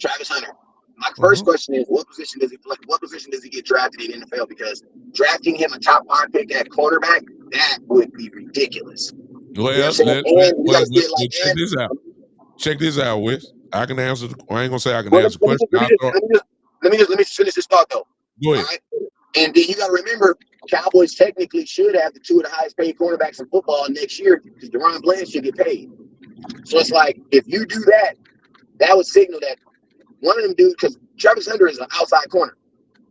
Travis Hunter. My first question is, what position does he play? What position does he get drafted in the NFL? Because drafting him a top 5 pick at cornerback, that would be ridiculous. Well, check this out. Check this out, Wes. I can answer. I ain't gonna say I can answer the question. Let me just finish this thought though. Go ahead. Right? And then you got to remember, Cowboys technically should have the 2 of the highest paid cornerbacks in football next year because Deron Bland should get paid. So it's like, if you do that, that would signal that one of them dudes, because Travis Hunter is an outside corner.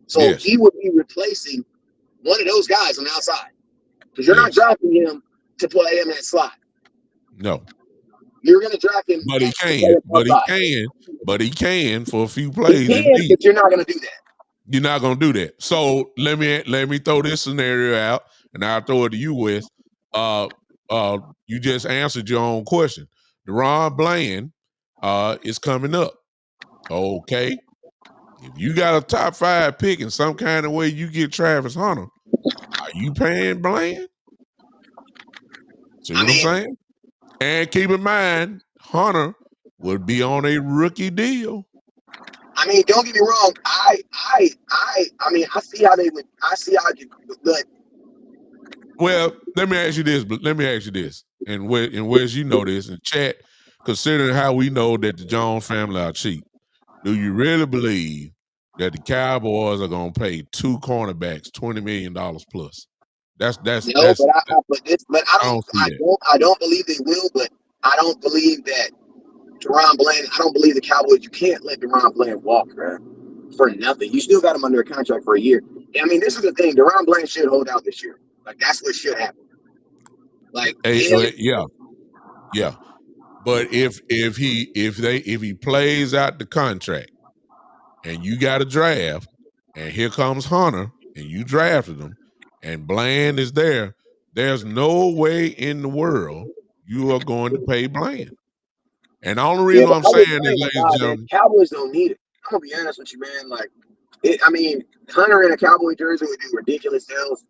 So he would be replacing one of those guys on the outside. Because you're not drafting him to play him at slot. No. You're going to draft him. But he can for a few plays. He can, but you're not going to do that. You're not gonna do that. So let me throw this scenario out, and I'll throw it to you, Wes. You just answered your own question. Deron Bland is coming up. Okay. If you got a top 5 pick in some kind of way, you get Travis Hunter. Are you paying Bland? See what I'm saying? And keep in mind, Hunter would be on a rookie deal. I mean, don't get me wrong. I mean, I see how you, but. Well, let me ask you this. And Wes, you know this in chat, considering how we know that the Jones family are cheap. Do you really believe that the Cowboys are going to pay 2 cornerbacks $20 million plus? No, but I don't see that. I don't believe they will. But I don't believe that Deron Bland. I don't believe the Cowboys. You can't let Deron Bland walk, man, for nothing. You still got him under a contract for a year. I mean, this is the thing. Deron Bland should hold out this year. Like that's what should happen. Like him. Yeah. But if he plays out the contract and you got a draft, and here comes Hunter, and you drafted him, and Bland is there, there's no way in the world you are going to pay Bland. And the only Yeah, reason but I'm I was saying this, saying, ladies and God, man, gentlemen, Cowboys don't need it. I'm gonna be honest with you, man. Like, I mean, Hunter in a Cowboy jersey would do ridiculous deals.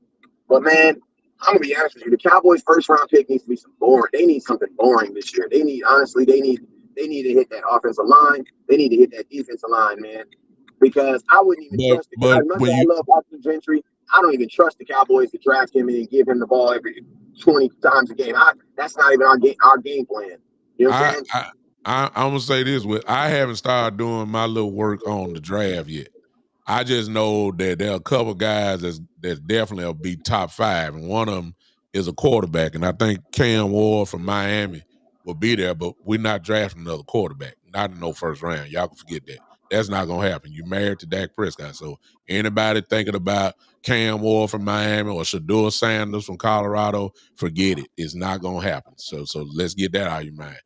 But man, I'm gonna be honest with you. The Cowboys' first round pick needs to be some boring. They need something boring this year. They need they need to hit that offensive line. They need to hit that defensive line, man. Because I wouldn't even trust the guy. but As much when as I you love Austin Gentry, I don't even trust the Cowboys to draft him and give him the ball every 20 times a game. That's not even our game plan. You know what I'm I saying? I'm gonna say this with I haven't started doing my little work on the draft yet. I just know that there are a couple guys that definitely will be top 5, and one of them is a quarterback, and I think Cam Ward from Miami will be there, but we're not drafting another quarterback, not in no first round. Y'all can forget that. That's not gonna happen. You married to Dak Prescott, so anybody thinking about Cam Ward from Miami or Shador Sanders from Colorado, forget it. It's not gonna happen. So let's get that out of your mind.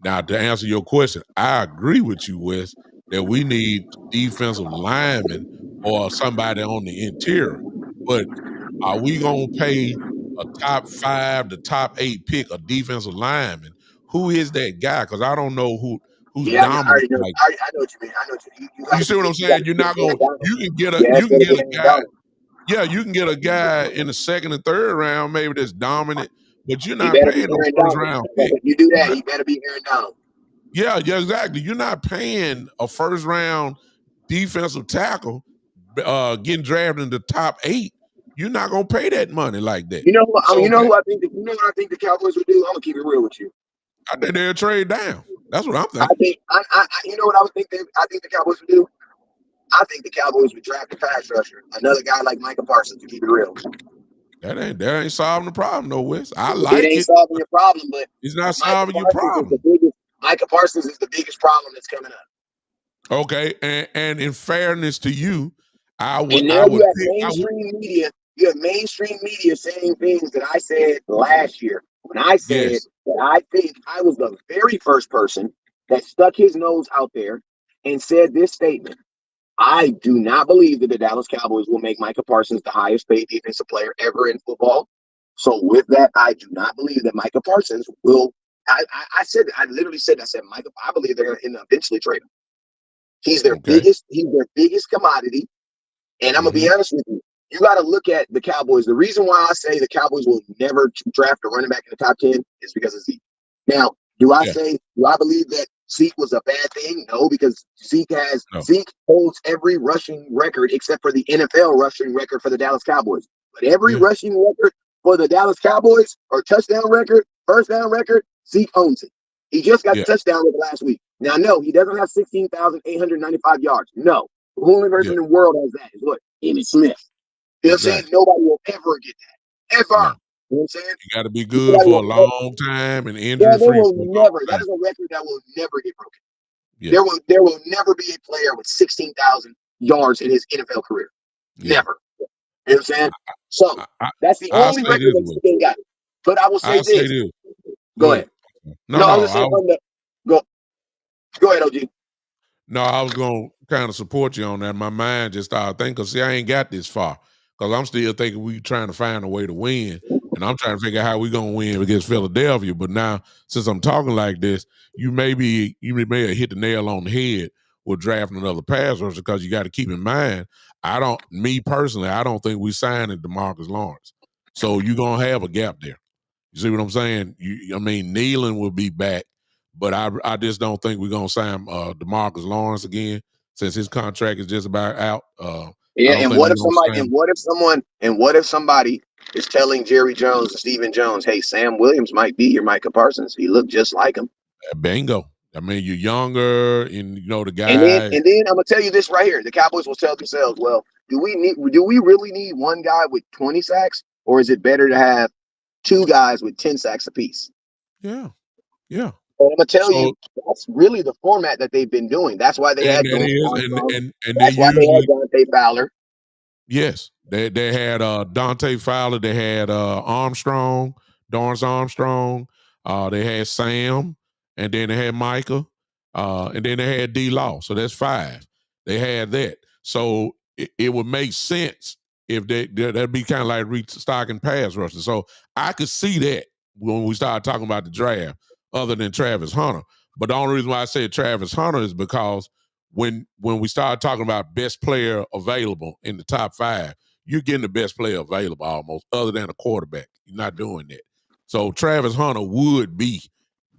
Now, to answer your question, I agree with you, Wes, that we need defensive linemen or somebody on the interior. But are we gonna pay a top 5 to top 8 pick a defensive lineman? Who is that guy? Because I don't know who's Yeah, I dominant already know. like. I know what you mean. I know what you mean. You got You to see be what I'm getting, you got saying? to You're be getting not gonna Aaron Donald. you can get a Yeah, you it's can got to get be a Aaron guy. Donald. Yeah, you can get a guy in the second and third round, maybe that's dominant, but you're He not better be paying no Aaron first Donald. round pick. If you do You're that, not. he better be Aaron Donald. Yeah, exactly. You're not paying a first round defensive tackle getting drafted in the top 8. You're not gonna pay that money like that. You know who? So You know who I think? You know what I think the Cowboys would do? I'm gonna keep it real with you. I think they'll trade down. That's what I'm I thinking. think you know what I would think. I think the Cowboys would do. I think the Cowboys would draft a pass rusher, another guy like Micah Parsons. To keep it real, That ain't solving the problem, though, Wes. I it like ain't it, solving but your problem, but it's not Micah solving your Parsons is the problem. biggest. Micah Parsons is the biggest problem that's coming up. Okay, and in fairness to you, I would And now I would you have pick I would mainstream media. You have mainstream media saying things that I said last year when I said yes. that I think I was the very first person that stuck his nose out there and said this statement. I do not believe that the Dallas Cowboys will make Micah Parsons the highest paid defensive player ever in football. So with that, I do not believe that Micah Parsons will. I said, I literally said, I said, Micah, I believe they're going to end up eventually trade him. Okay. He's their biggest commodity. And I'm gonna be Mm-hmm. honest with you. You got to look at the Cowboys. The reason why I say the Cowboys will never draft a running back in the top 10 is because of Zeke. Now, do I Yeah. believe that Zeke was a bad thing? No, because No. Zeke holds every rushing record except for the NFL rushing record for the Dallas Cowboys. But every Yeah. rushing record for the Dallas Cowboys or touchdown record, first down record, Zeke owns it. He just got Yeah. the touchdown record last week. Now, no, he doesn't have 16,895 yards. No. The only Yeah. person in the world has that is what? Emmitt Smith. You know what I'm saying? Exactly. Nobody will ever get that. Ever. No. You know what I'm saying? You got to be good Nobody for a will ever. long time and Yeah, injury they free will for a long never. That time. is a record that will never get broken. Yeah. There will never be a player with 16,000 yards in his NFL career. Yeah. Never. You know what I'm saying? So I, I, that's the I'll only say record this that way. Zeke ain't got. But I will say I'll say this. this. Go Go ahead. ahead. No, No, I was no. just saying from the go. Go ahead, OG. No, I was gonna kind of support you on that. My mind just started thinking, 'cause see, I ain't got this far. Because I'm still thinking we trying to find a way to win. And I'm trying to figure out how we gonna win against Philadelphia. But now, since I'm talking like this, you may have hit the nail on the head with drafting another pass rusher, because you got to keep in mind, me personally, I don't think we signed DeMarcus Lawrence. So you're gonna have a gap there. You see what I'm saying? I mean, Nealon will be back, but I just don't think we're gonna sign DeMarcus Lawrence again, since his contract is just about out. I Yeah, don't think we're gonna sign and what if somebody is telling Jerry Jones and Stephen Jones, hey, Sam Williams might be your Micah Parsons. He looked just like him. Bingo. I mean, you're younger, and the And then guy. and then I'm gonna tell you this right here. The Cowboys will tell themselves, well, do we really need one guy with 20 sacks? or is it better to have two guys with 10 sacks apiece? Yeah. Yeah. And I'm gonna tell you, So that's really the format that they've been doing. That's why they and had that Dorrance is Armstrong. and they That's why they had usually Dante Fowler. yes, they had Dante Fowler, they had Armstrong, Dorrance Armstrong, they had Sam, and then they had Micah, and then they had D Law. So that's five. They had that. So it would make sense if that'd be kind of like restocking pass rushers. So I could see that when we started talking about the draft, other than Travis Hunter. But the only reason why I said Travis Hunter is because when we start talking about best player available in the top five, you're getting the best player available almost, other than a quarterback. You're not doing that. So Travis Hunter would be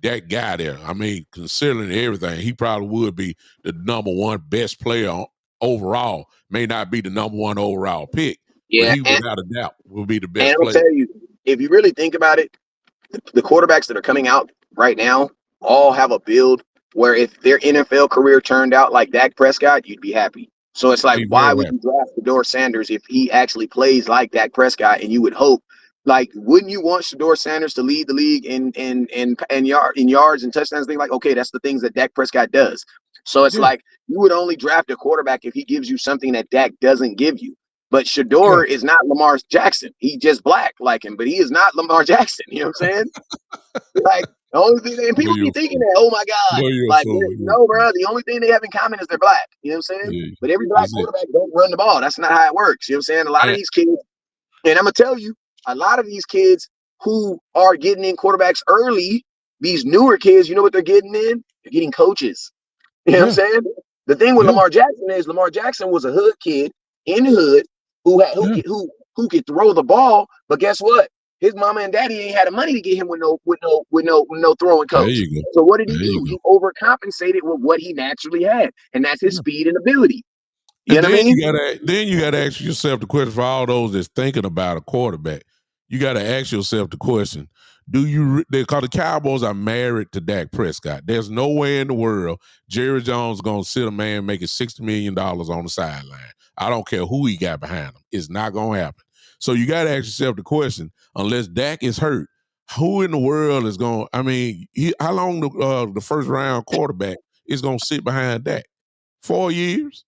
that guy there. I mean, considering everything, he probably would be the number one best player overall. May not be the number one overall pick, but Yeah, he without a doubt will be the and best I'm gonna player. tell you, if you really think about it, the quarterbacks that are coming out right now all have a build where if their NFL career turned out like Dak Prescott, you'd be happy. So it's like, Be why very would happy. you draft Shador Sanders if he actually plays like Dak Prescott? And you would hope, like, wouldn't you want Shador Sanders to lead the league in yards and touchdowns? Things like, okay, that's the things that Dak Prescott does. So it's Yeah, like you would only draft a quarterback if he gives you something that Dak doesn't give you. But yeah. Shador is not Lamar Jackson. He's just black like him, but he is not Lamar Jackson. You know what I'm saying? Like the only thing, and Boy, people you're be a thinking fool. that, oh my God, Boy, you're a like fool. You're a no, fool. bro. The only thing they have in common is they're black. You know what I'm saying? Yeah, But every black that's it. quarterback don't run the ball. That's not how it works. You know what I'm saying? A lot of And, these kids, and I'm gonna tell you, a lot of these kids who are getting in quarterbacks early, these newer kids, you know what they're getting in? They're getting coaches. You know what I'm yeah, saying? The thing with yeah, Lamar Jackson is Lamar Jackson was a hood kid in the hood yeah. who could throw the ball, but guess what? His mama and daddy ain't had the money to get him with no throwing There coach. you go. So what did he There you do? go. He overcompensated with what he naturally had, and that's his Yeah. speed and ability. You And know what I mean? then you gotta ask yourself the question for all those that's thinking about a quarterback. You gotta ask yourself the question: do you? Because the Cowboys are married to Dak Prescott. There's no way in the world Jerry Jones gonna sit a man making $60 million on the sideline. I don't care who he got behind him. It's not gonna happen. So you gotta ask yourself the question: unless Dak is hurt, who in the world is going? I mean, how long the first round quarterback is gonna sit behind Dak? 4 years?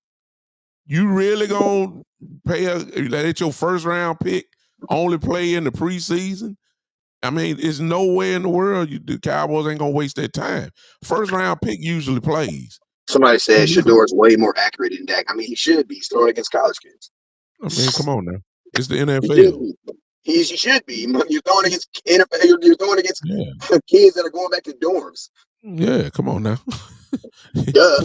You really gonna let your first round pick only play in the preseason? I mean, there's no way in the world the Cowboys ain't gonna waste their time. First round pick usually plays. Somebody So said yeah, Shador's way more accurate than Dak. I mean, he should be. He's throwing against college kids. I mean, come on now, it's the He should NFL. be. He should be. You're throwing against NFL. You're throwing against Yeah, kids that are going back to dorms. yeah, come on now. Duh.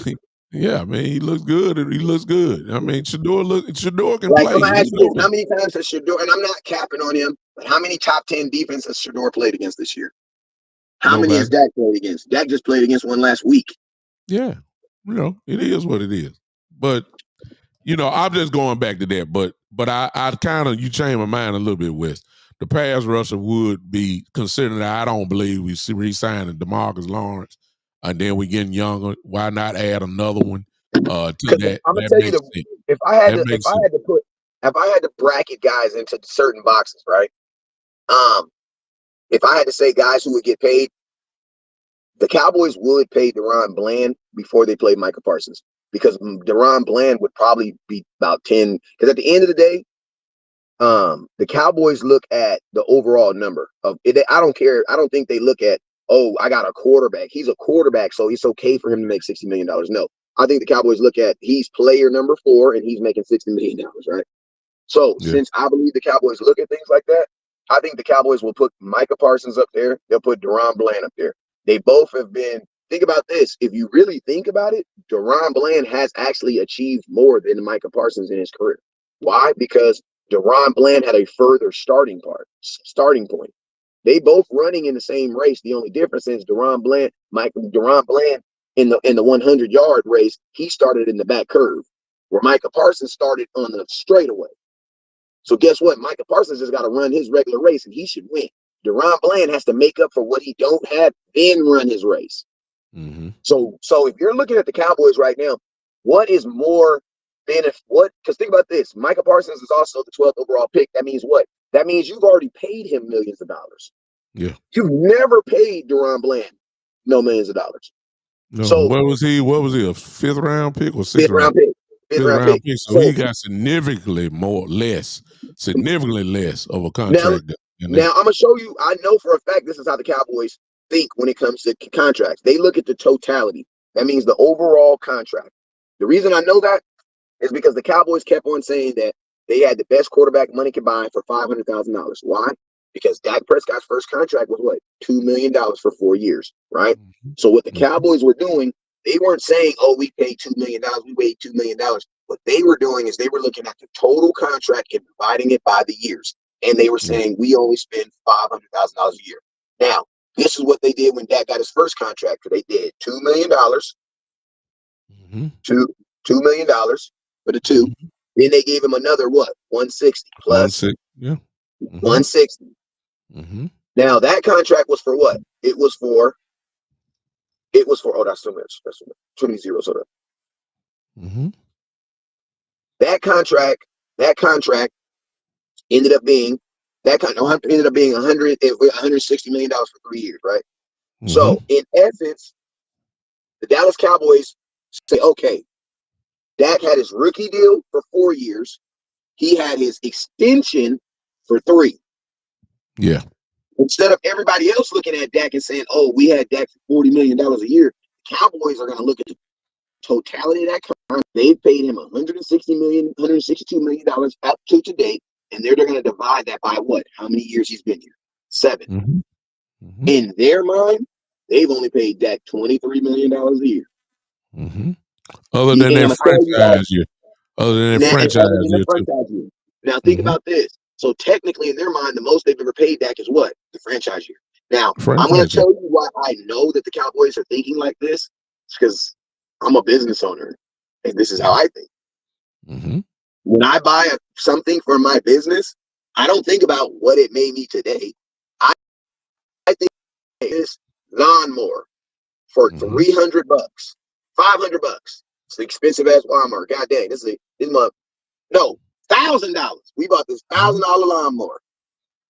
Yeah, I mean, he looks good. He looks good. I mean, Shador can Like, play. I'm gonna We ask you know this: how that. many times has Shador? And I'm not capping on him, but how many top 10 defenses has Shador played against this year? How many has Nobody. Dak played against? Dak just played against one last week. Yeah, it is what it is. But I'm just going back to that, but I kind of you changed my mind a little bit, Wes. The pass rusher would be considering that I don't believe we re-signing DeMarcus Lawrence, and then we getting younger. Why not add another one to Because that? I'm gonna That tell you makes the sense. if I had That to if makes I sense. had to put if I had to bracket guys into certain boxes, right? Um, if I had to say guys who would get paid, the Cowboys would pay Deron Bland before they played Micah Parsons because Deron Bland would probably be about 10. Because at the end of the day, the Cowboys look at the overall number of it. I don't care. I don't think they look at, oh, I got a quarterback. He's a quarterback, so it's okay for him to make $60 million. No, I think the Cowboys look at he's player number 4 and he's making $60 million, right? So Yeah. since I believe the Cowboys look at things like that, I think the Cowboys will put Micah Parsons up there. They'll put Deron Bland up there. They both have been. Think about this. If you really think about it, Deron Bland has actually achieved more than Micah Parsons in his career. Why? Because Deron Bland had a further starting point. They both running in the same race. The only difference is Deron Bland in the 100-yard race, he started in the back curve, where Micah Parsons started on the straightaway. So guess what? Micah Parsons just got to run his regular race and he should win. Deron Bland has to make up for what he don't have, then run his race. Mm-hmm. So if you're looking at the Cowboys right now, what is more benefit? What? Because think about this: Micah Parsons is also the 12th overall pick. That means what? That means you've already paid him millions of dollars. Yeah. You've never paid Deron Bland no millions of dollars. No. So What was he? What was he? A 5th round pick or 6th fifth round? round pick. Fifth 5th round round pick. pick. So he So got significantly less of a now, contract than that. now I'm gonna show you. I know for a fact this is how the Cowboys think when it comes to contracts. They look at the totality. That means the overall contract. The reason I know that is because the Cowboys kept on saying that they had the best quarterback money combined for $500,000. Why? Because Dak Prescott's first contract was what? $2 million for 4 years, right? Mm-hmm. So what the Mm-hmm. Cowboys were doing, they weren't saying, oh, we paid $2 million, we paid $2 million. What they were doing is they were looking at the total contract and dividing it by the years. And they were saying, we only spend $500,000 a year. Now, this is what they did when Dak got his first contract. They did $2 million, Mm-hmm. $2 million for the 2. Mm-hmm. Then they gave him another what? 160 plus 1-6. Yeah. Mm-hmm. 160. Mm-hmm. Now that contract was for what? It was for oh, that's too much. That's too many zeros. Hold up. Mm-hmm. That contract ended up being ended up being $160 million for 3 years, right? Mm-hmm. So in essence, the Dallas Cowboys say, okay, Dak had his rookie deal for 4 years. He had his extension for 3. Yeah. Instead of everybody else looking at Dak and saying, oh, we had Dak for $40 million a year, the Cowboys are going to look at the totality of that contract. They've paid him $162 million up to today, and they're going to divide that by what? How many years he's been here? 7. Mm-hmm. Mm-hmm. In their mind, they've only paid Dak $23 million a year. Mm-hmm. Other than And I'm that going to tell you franchise year. Other than that franchise other than the year too. franchise year. Now, think about this. So, technically, in their mind, the most they've ever paid Dak is what? The franchise year. Now, I'm going to tell you why I know that the Cowboys are thinking like this. It's because I'm a business owner, and this is how I think. Mm-hmm. When I buy something for my business, I don't think about what it made me today. I think this lawnmower for $300, $500. It's expensive as Walmart. God dang, this month. No, $1,000. We bought this $1,000 lawnmower.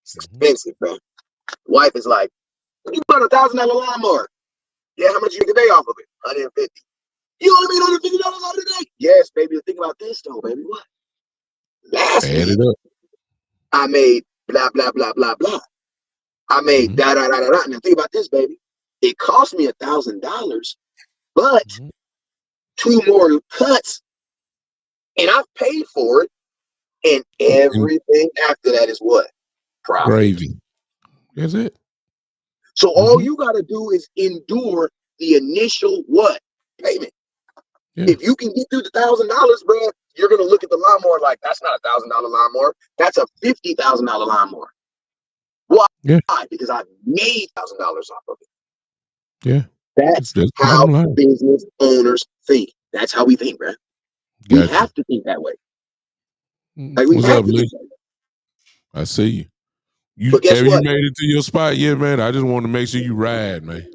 It's expensive, man. Wife is like, you bought a $1,000 lawnmower. Yeah, how much you get today off of it? 150. You only made $150 off today? Yes, baby. Think about this though, baby. What? Last week, I made blah, blah, blah, blah, blah. I made da, da, da, da, da. Now think about this, baby. It cost me $1,000, but 2 more cuts, and I've paid for it. And everything after that is what? Profit. Gravy. That's it. So all you got to do is endure the initial what? Payment. Yeah. If you can get through the $1,000, bro, you're gonna look at the lawnmower like that's not $1,000 lawnmower. That's a $50,000 lawnmower. Why? Yeah. Because I made $1,000 off of it. Yeah. That's how business owners think. That's how we think, bro. We have to think that way. Like we have to think that way. I see you. But guess Have what? you made it to your spot yet, man? I just want to make sure you ride, man.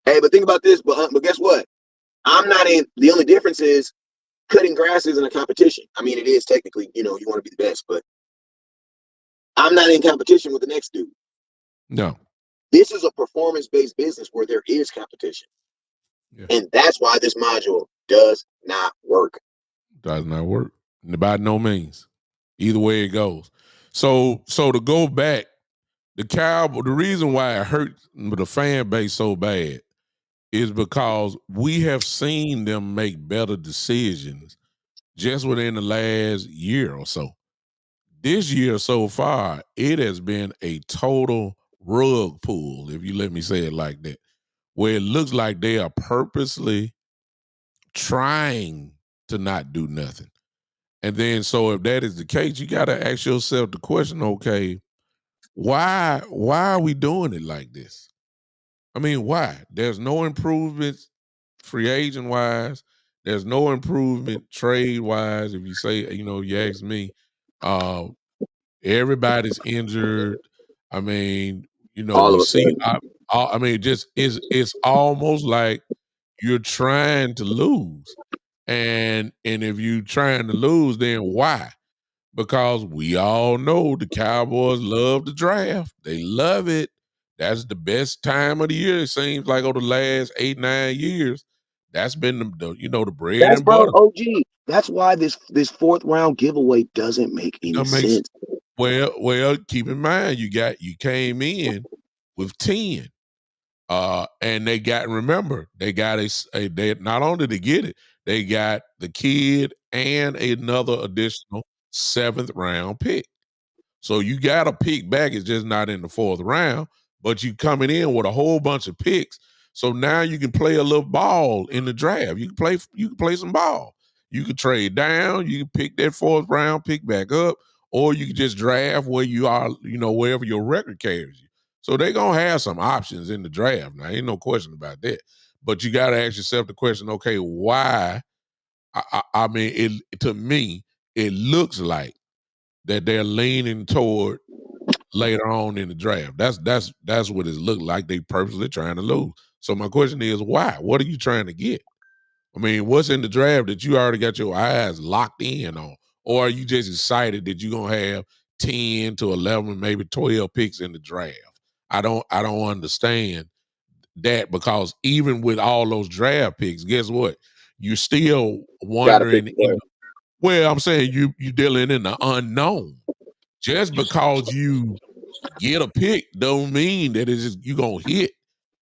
Hey, but think about this. But guess what? I'm not in. The only difference is cutting grass isn't a competition. I mean, it is technically. You know, you want to be the best, but I'm not in competition with the next dude. No. This is a performance-based business where there is competition. Yeah. And that's why this module does not work. Does not work. By no means. Either way it goes. So to go back, the reason why it hurt the fan base so bad is because we have seen them make better decisions just within the last year or so. This year so far, it has been a total rug pull, if you let me say it like that, where it looks like they are purposely trying to not do nothing. And then, so if that is the case, you got to ask yourself the question, okay, why are we doing it like this? I mean, why? There's no improvements free agent wise. There's no improvement trade wise. If you say, you ask me, everybody's injured. I mean, we see, I mean, just it's almost like you're trying to lose. And if you're trying to lose, then why? because we all know the Cowboys love the draft. They love it. That's the best time of the year. It seems like over the last 8-9 years, that's been the bread That's and bro, butter. OG. That's why this fourth round giveaway doesn't make any That makes sense. well. Keep in mind, you came in with 10. And remember, they got they not only to get it, they got the kid and another additional 7th round pick. So you got a pick back. It's just not in the 4th round, but you coming in with a whole bunch of picks. So now you can play a little ball in the draft. You can play some ball. You can trade down. You can pick that 4th round pick back up, or you can just draft where you are, wherever your record carries you. So they're gonna have some options in the draft. Now, ain't no question about that. But you got to ask yourself the question: okay, why? I mean, to me, it looks like that they're leaning toward later on in the draft. That's what it looked like. They purposely trying to lose. So my question is, why? What are you trying to get? I mean, what's in the draft that you already got your eyes locked in on? Or are you just excited that you're gonna have 10 to 11, maybe 12 picks in the draft? I don't understand that, because even with all those draft picks, guess what? You're still Gotta pick wondering the player. well, I'm saying you dealing in the unknown. Just because you get a pick don't mean that it's just you gonna hit.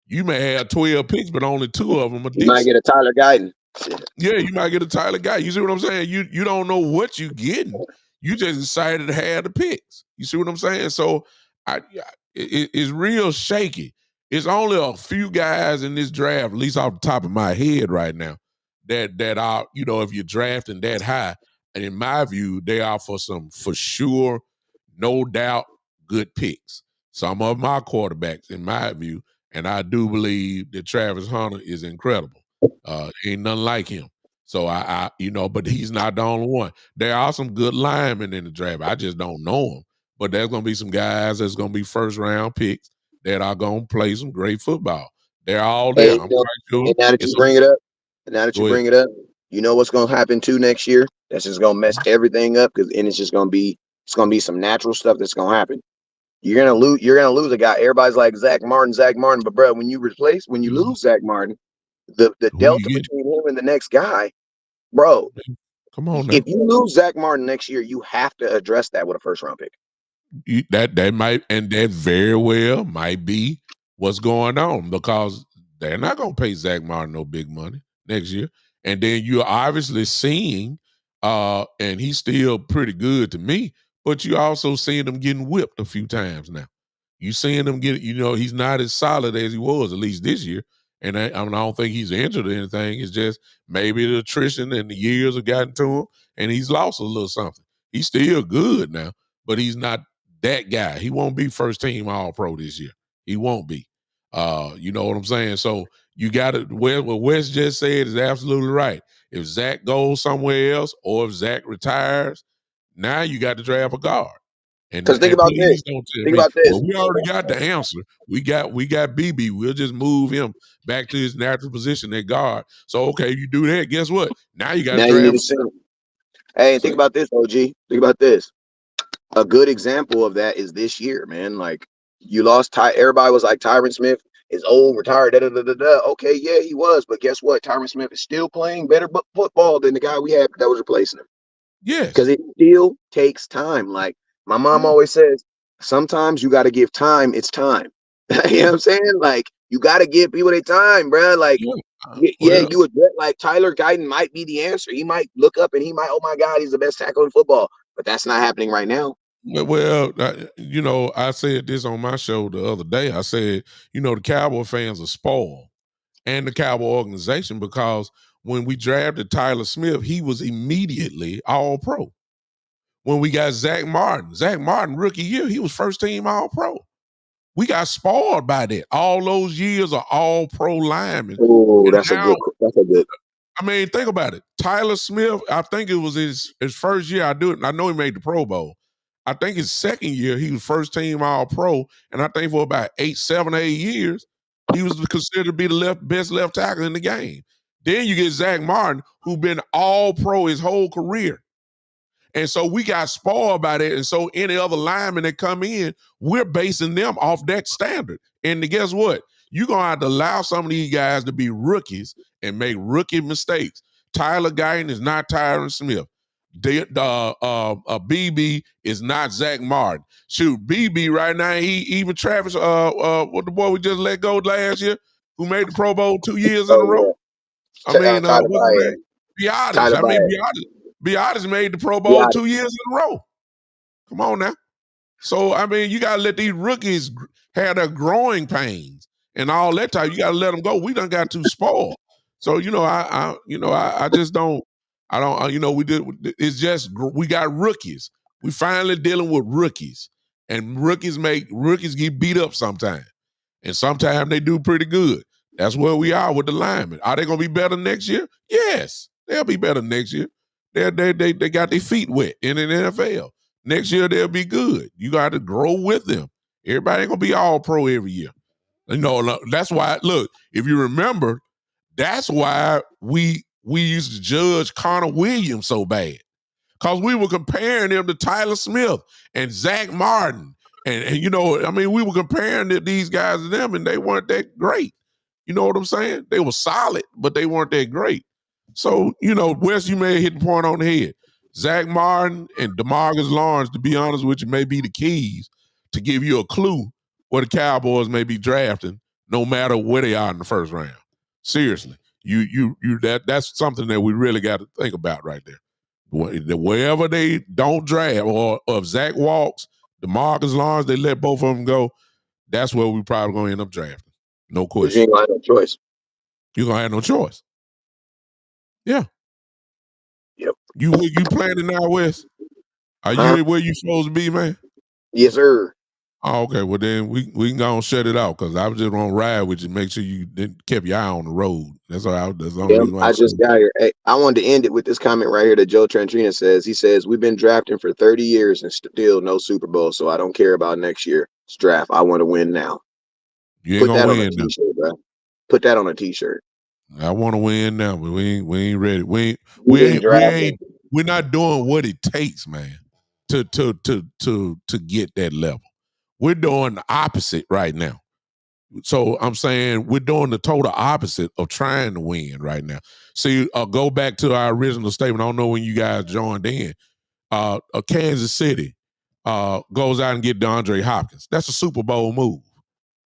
You may have 12 picks, but only 2 of them are You might decent. get a Tyler Guyton. Yeah, you might get a Tyler guy. You see what I'm saying? You don't know what you getting. You just decided to have the picks. You see what I'm saying? So it's real shaky. It's only a few guys in this draft, at least off the top of my head right now, that are, if you're drafting that high, and in my view, they are for sure, no doubt, good picks. Some of my quarterbacks, in my view, and I do believe that Travis Hunter is incredible. Ain't nothing like him. So but he's not the only one. There are some good linemen in the draft. I just don't know them. But there's gonna be some guys that's gonna be 1st round picks that are gonna play some great football. They're all there. Hey, I'm quite sure. and now that you It's bring it up, and now that you go ahead. bring it up, you know what's gonna happen too next year? That's just gonna mess everything up because and it's gonna be some natural stuff that's gonna happen. You're gonna lose a guy. Everybody's like Zach Martin, but bro, when you Mhm. lose Zach Martin, the Who you delta get? between him and the next guy, bro. Come on If now. you lose Zach Martin next year, you have to address that with a first round pick. That might, and that very well might be what's going on, because they're not going to pay Zach Martin no big money next year. And then you're obviously seeing, and he's still pretty good to me, but you also seeing him getting whipped a few times now. You seeing him get, he's not as solid as he was, at least this year. And I don't think he's injured or anything. It's just maybe the attrition and the years have gotten to him, and he's lost a little something. He's still good now, but he's not that guy. He won't be 1st team All Pro this year. He won't be. You know what I'm saying? So you got to. What Wes just said is absolutely right. If Zach goes somewhere else, or if Zach retires, now you got to draft a guard. And Because think and about this. please don't tell Think me, about well, this. we already got the answer. We got BB. We'll just move him back to his natural position at guard. So okay, you do that. Guess what? Now you got to Now you need draft. a center. Hey, and think So, about this, OG. Think about this. A good example of that is this year, man. Like you lost Ty. Everybody was like Tyron Smith is old, retired. Da, da, da, da, da. Okay, yeah, he was, but guess what? Tyron Smith is still playing better football than the guy we had that was replacing him because yes. it still takes time. Like my mom Yeah. always says, sometimes you got to give time. It's time. You know Yeah. what I'm saying? Like you got to give people their time, bro. Like Yeah. yeah, Well, you would bet like Tyler Guyton might be the answer. He might look up and he might, oh my God, he's the best tackle in football. But that's not happening right now. I said this on my show the other day. I said, the Cowboy fans are spoiled, and the Cowboy organization, because when we drafted Tyler Smith, he was immediately All Pro. When we got Zach Martin rookie year, he was 1st team All Pro. We got spoiled by that. All those years of All Pro linemen, Oh, and now that's a good. I mean, think about it. Tyler Smith, I think it was his 1st year. I know he made the Pro Bowl. I think his 2nd year, he was 1st team All Pro, and I think for about 7 or 8 years, he was considered to be the best left tackle in the game. Then you get Zach Martin, who been All Pro his whole career, And so we got spoiled by that. And so any other linemen that come in, we're basing them off that standard. And guess what? You're going to have to allow some of these guys to be rookies and make rookie mistakes. Tyler Guyton is not Tyron Smith. BB is not Zach Martin. Shoot, BB right now, even Travis, what the boy we just let go last year, who made the Pro Bowl 2 years in a row. I mean, Tyler what's his name? Biotis. I mean, Biotis made the Pro Bowl 2 years in a row. Come on now. So, I mean, you got to let these rookies have their growing pains and all that time. You got to let them go. We done got too spoiled. So, I just don't, it's just, we got rookies. We finally dealing with rookies. And rookies get beat up sometimes. And sometimes they do pretty good. That's where we are with the linemen. Are they going to be better next year? Yes, they'll be better next year. They got their feet wet in the NFL. Next year they'll be good. You got to grow with them. Everybody ain't gonna be all pro every year. That's why. Look, if you remember, that's why we used to judge Connor Williams so bad, because we were comparing him to Tyler Smith and Zach Martin, and we were comparing these guys to them, and they weren't that great. You know what I'm saying? They were solid, but they weren't that great. So, Wes, you may have hit the point on the head. Zach Martin and DeMarcus Lawrence, to be honest with you, may be the keys to give you a clue where the Cowboys may be drafting, no matter where they are in the first round. Seriously, that's something that we really got to think about right there. Wherever they don't draft, or if Zach walks, DeMarcus Lawrence, they let both of them go, that's where we probably going to end up drafting. No question. You ain't gonna have no choice. You're going to have no choice. Yeah. Yep. You planning now, Wes? Are you where you supposed to be, man? Yes, sir. Oh, okay. Well, then we can go and shut it out, because I was just gonna ride with you, make sure you didn't kept your eye on the road. That's all. That's the only reason I just got here. Hey, I wanted to end it with this comment right here that Joe Trantrina says. He says, "We've been drafting for 30 years and still no Super Bowl, so I don't care about next year's draft. I want to win now." You ain't Put that gonna on a win now. t-shirt, bro. Put that on a t-shirt. I want to win now, but we ain't ready. We're not doing what it takes, man, to get that level. We're doing the opposite right now. So I'm saying we're doing the total opposite of trying to win right now. See, go back to our original statement. I don't know when you guys joined in. Kansas City goes out and get DeAndre Hopkins. That's a Super Bowl move.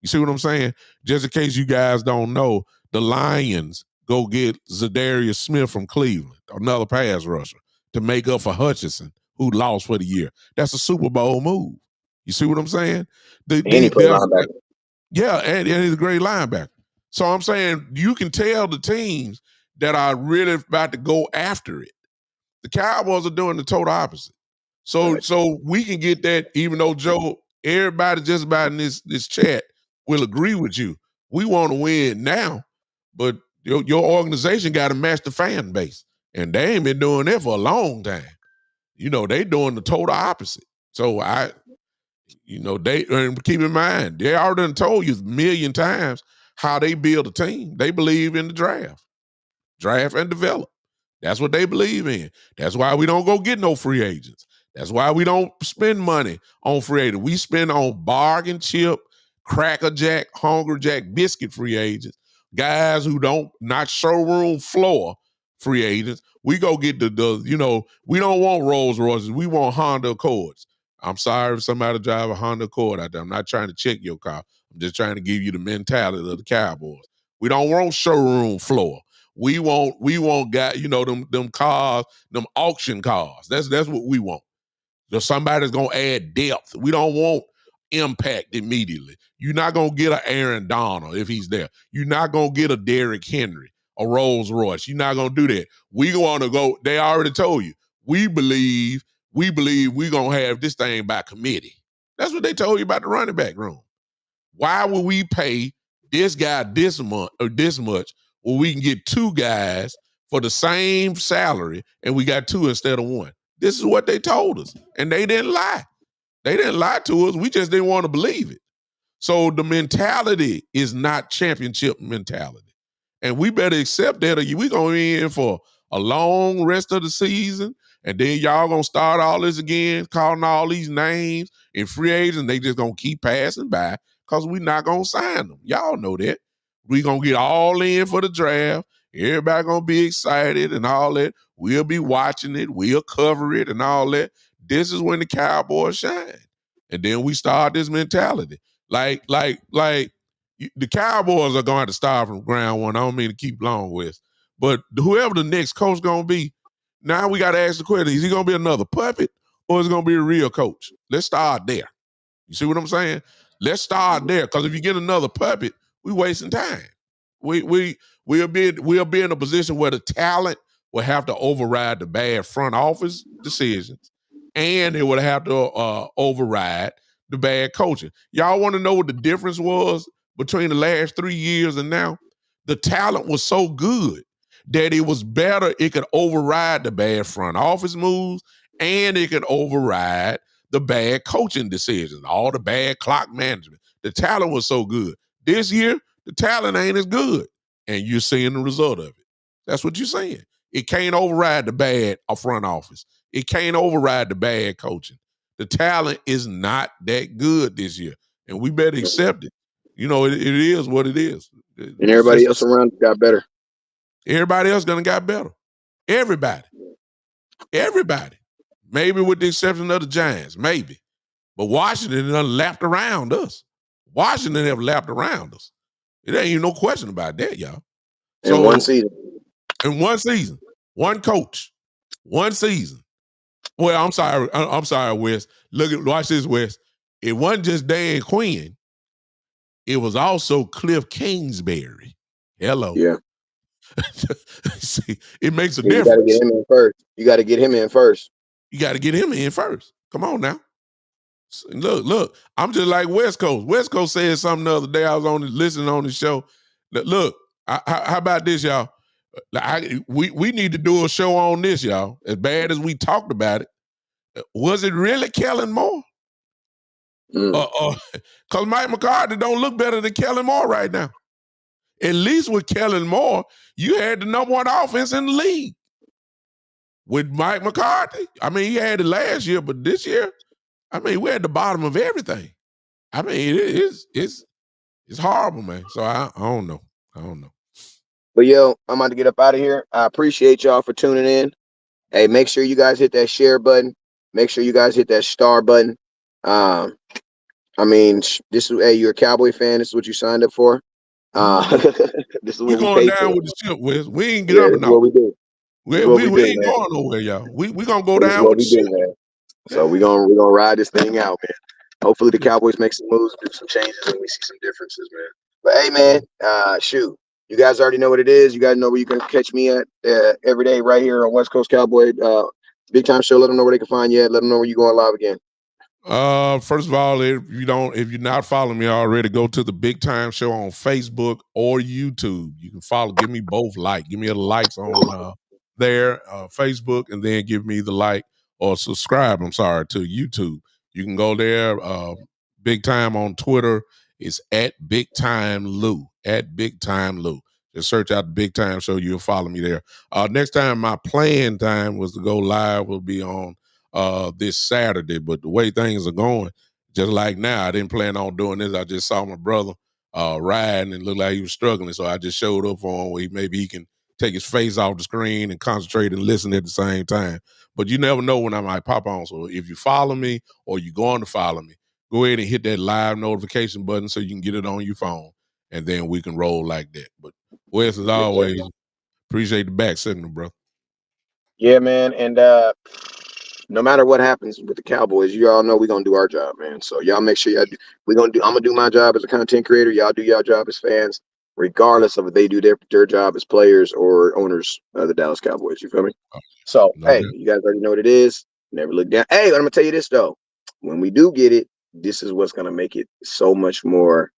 You see what I'm saying? Just in case you guys don't know, the Lions go get Zadarius Smith from Cleveland, another pass rusher, to make up for Hutchinson, who lost for the year. That's a Super Bowl move. You see what I'm saying? And he played linebacker. Yeah, and he's a great linebacker. So I'm saying you can tell the teams that are really about to go after it. The Cowboys are doing the total opposite. So we can get that, even though Joe, everybody just about in this chat will agree with you. We want to win now, but your organization got to match the fan base. And they ain't been doing that for a long time. They doing the total opposite. So and keep in mind, they already done told you a million times how they build a team. They believe in the draft and develop. That's what they believe in. That's why we don't go get no free agents. That's why we don't spend money on free agents. We spend on bargain chip, cracker jack, hunger jack, biscuit free agents, guys who not showroom floor free agents. We go get we don't want Rolls Royces. We want Honda Accords. I'm sorry if somebody drive a Honda Accord out there. I'm not trying to check your car. I'm just trying to give you the mentality of the Cowboys. We don't want showroom floor. We want them cars, them auction cars. That's what we want. Somebody's gonna add depth. We don't want impact immediately. You're not gonna get an Aaron Donald if he's there. You're not gonna get a Derrick Henry, a Rolls Royce. You're not gonna do that. We want to go. They already told you. We believe we're gonna have this thing by committee. That's what they told you about the running back room. Why would we pay this guy this much when we can get two guys for the same salary and we got two instead of one? This is what they told us. And they didn't lie. They didn't lie to us. We just didn't want to believe it. So the mentality is not championship mentality. And we better accept that, or we're going in for a long rest of the season, and then y'all gonna start all this again, calling all these names and free agents. They just gonna keep passing by because we not gonna sign them. Y'all know that. We gonna get all in for the draft. Everybody gonna be excited and all that. We'll be watching it. We'll cover it and all that. This is when the Cowboys shine. And then we start this mentality. Like the Cowboys are going to start from ground one. I don't mean to keep long with, but whoever the next coach going to be, now we got to ask the question: is he going to be another puppet, or is it going to be a real coach? Let's start there. You see what I'm saying? Let's start there, because if you get another puppet, we wasting time. We'll be in a position where the talent will have to override the bad front office decisions, and it would have to override the bad coaching. Y'all want to know what the difference was between the last 3 years and now? The talent was so good that it was better. It could override the bad front office moves, and it could override the bad coaching decisions, all the bad clock management. The talent was so good. This year, the talent ain't as good, and you're seeing the result of it. That's what you're saying. It can't override the bad front office. It can't override the bad coaching. The talent is not that good this year, and we better accept it. You know, it is what it is. And everybody else around got better. Everybody else gonna got better. Everybody. Maybe with the exception of the Giants, maybe. But Washington done lapped around us. Washington have lapped around us. It ain't even no question about that, y'all. So, in one season. In one season. One coach. One season. Well, I'm sorry, Wes. Watch this, Wes. It wasn't just Dan Quinn. It was also Cliff Kingsbury. Hello. Yeah. See, it makes a difference. You got to get him in first. You got to get him in first. Come on now. Look. I'm just like West Coast. West Coast said something the other day. I was listening on the show. Look, how about this, y'all? We need to do a show on this, y'all. As bad as we talked about it, was it really Kellen Moore? Because Mike McCarthy don't look better than Kellen Moore right now. At least with Kellen Moore, you had the number one offense in the league. With Mike McCarthy, I mean, he had it last year, but this year, I mean, we're at the bottom of everything. I mean, it's horrible, man. So I don't know. But yo, I'm about to get up out of here. I appreciate y'all for tuning in. Hey, make sure you guys hit that share button. Make sure you guys hit that star button. I mean, you're a Cowboy fan. This is what you signed up for. This is what we going down with the ship, Wes. We ain't get up and out. What we do. We ain't going nowhere, y'all. We gonna go down with the ship. Man. So we're gonna ride this thing out, man. Hopefully the Cowboys make some moves, do some changes, and we see some differences, man. But hey, man, shoot. You guys already know what it is. You guys know where you can catch me at every day right here on West Coast Cowboy Big Time Show. Let them know where they can find you at. Let them know where you're going live again. First of all, if you're not following me already, go to the Big Time Show on Facebook or YouTube. You can follow. Give me both give me the likes on there, Facebook, and then give me the like or subscribe. I'm sorry, to YouTube. You can go there. Big Time on Twitter is at Big Time Lou. At Big Time Lou. Just search out the Big Time Show. You'll follow me there. Next time my planned time was to go live will be on this Saturday, but the way things are going, just like now, I didn't plan on doing this. I just saw my brother riding and looked like he was struggling, so I just showed up for him where maybe he can take his face off the screen and concentrate and listen at the same time. But you never know when I might pop on. So if you follow me or you're going to follow me, go ahead and hit that live notification button so you can get it on your phone, and then we can roll like that. But Wes, as always, appreciate the back signal, bro. Yeah, man, and no matter what happens with the Cowboys, you all know we're gonna do our job, man. So y'all make sure I'm gonna do my job as a content creator. Y'all do your job as fans, regardless of if they do their job as players or owners of the Dallas Cowboys. You feel me? So hey, you guys already know what it is. Never look down. Hey, I'm gonna tell you this though. When we do get it, this is what's gonna make it so much more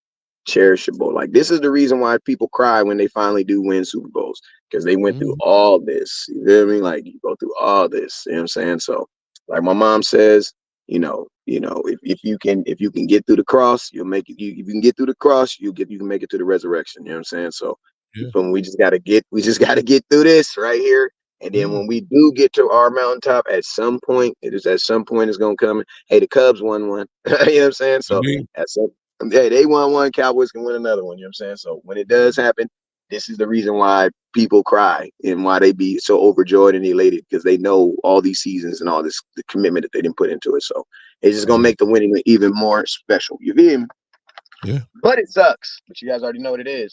cherishable. Like, this is the reason why people cry when they finally do win Super Bowls, because they went through all this. You feel me? Like, you go through all this. You know what I'm saying? So, like my mom says, if you can get through the cross, you'll make it. If you can get through the cross, you can make it to the resurrection. You know what I'm saying? So, we just gotta get through this right here, And then when we do get to our mountaintop, at some point it's gonna come. Hey, the Cubs won one. You know what I'm saying? So at some hey, they won one, Cowboys can win another one. You know what I'm saying? So when it does happen, this is the reason why people cry and why they be so overjoyed and elated, because they know all these seasons and all this the commitment that they didn't put into it. So it's just gonna make the winning even more special. You feel me? Yeah. But it sucks. But you guys already know what it is.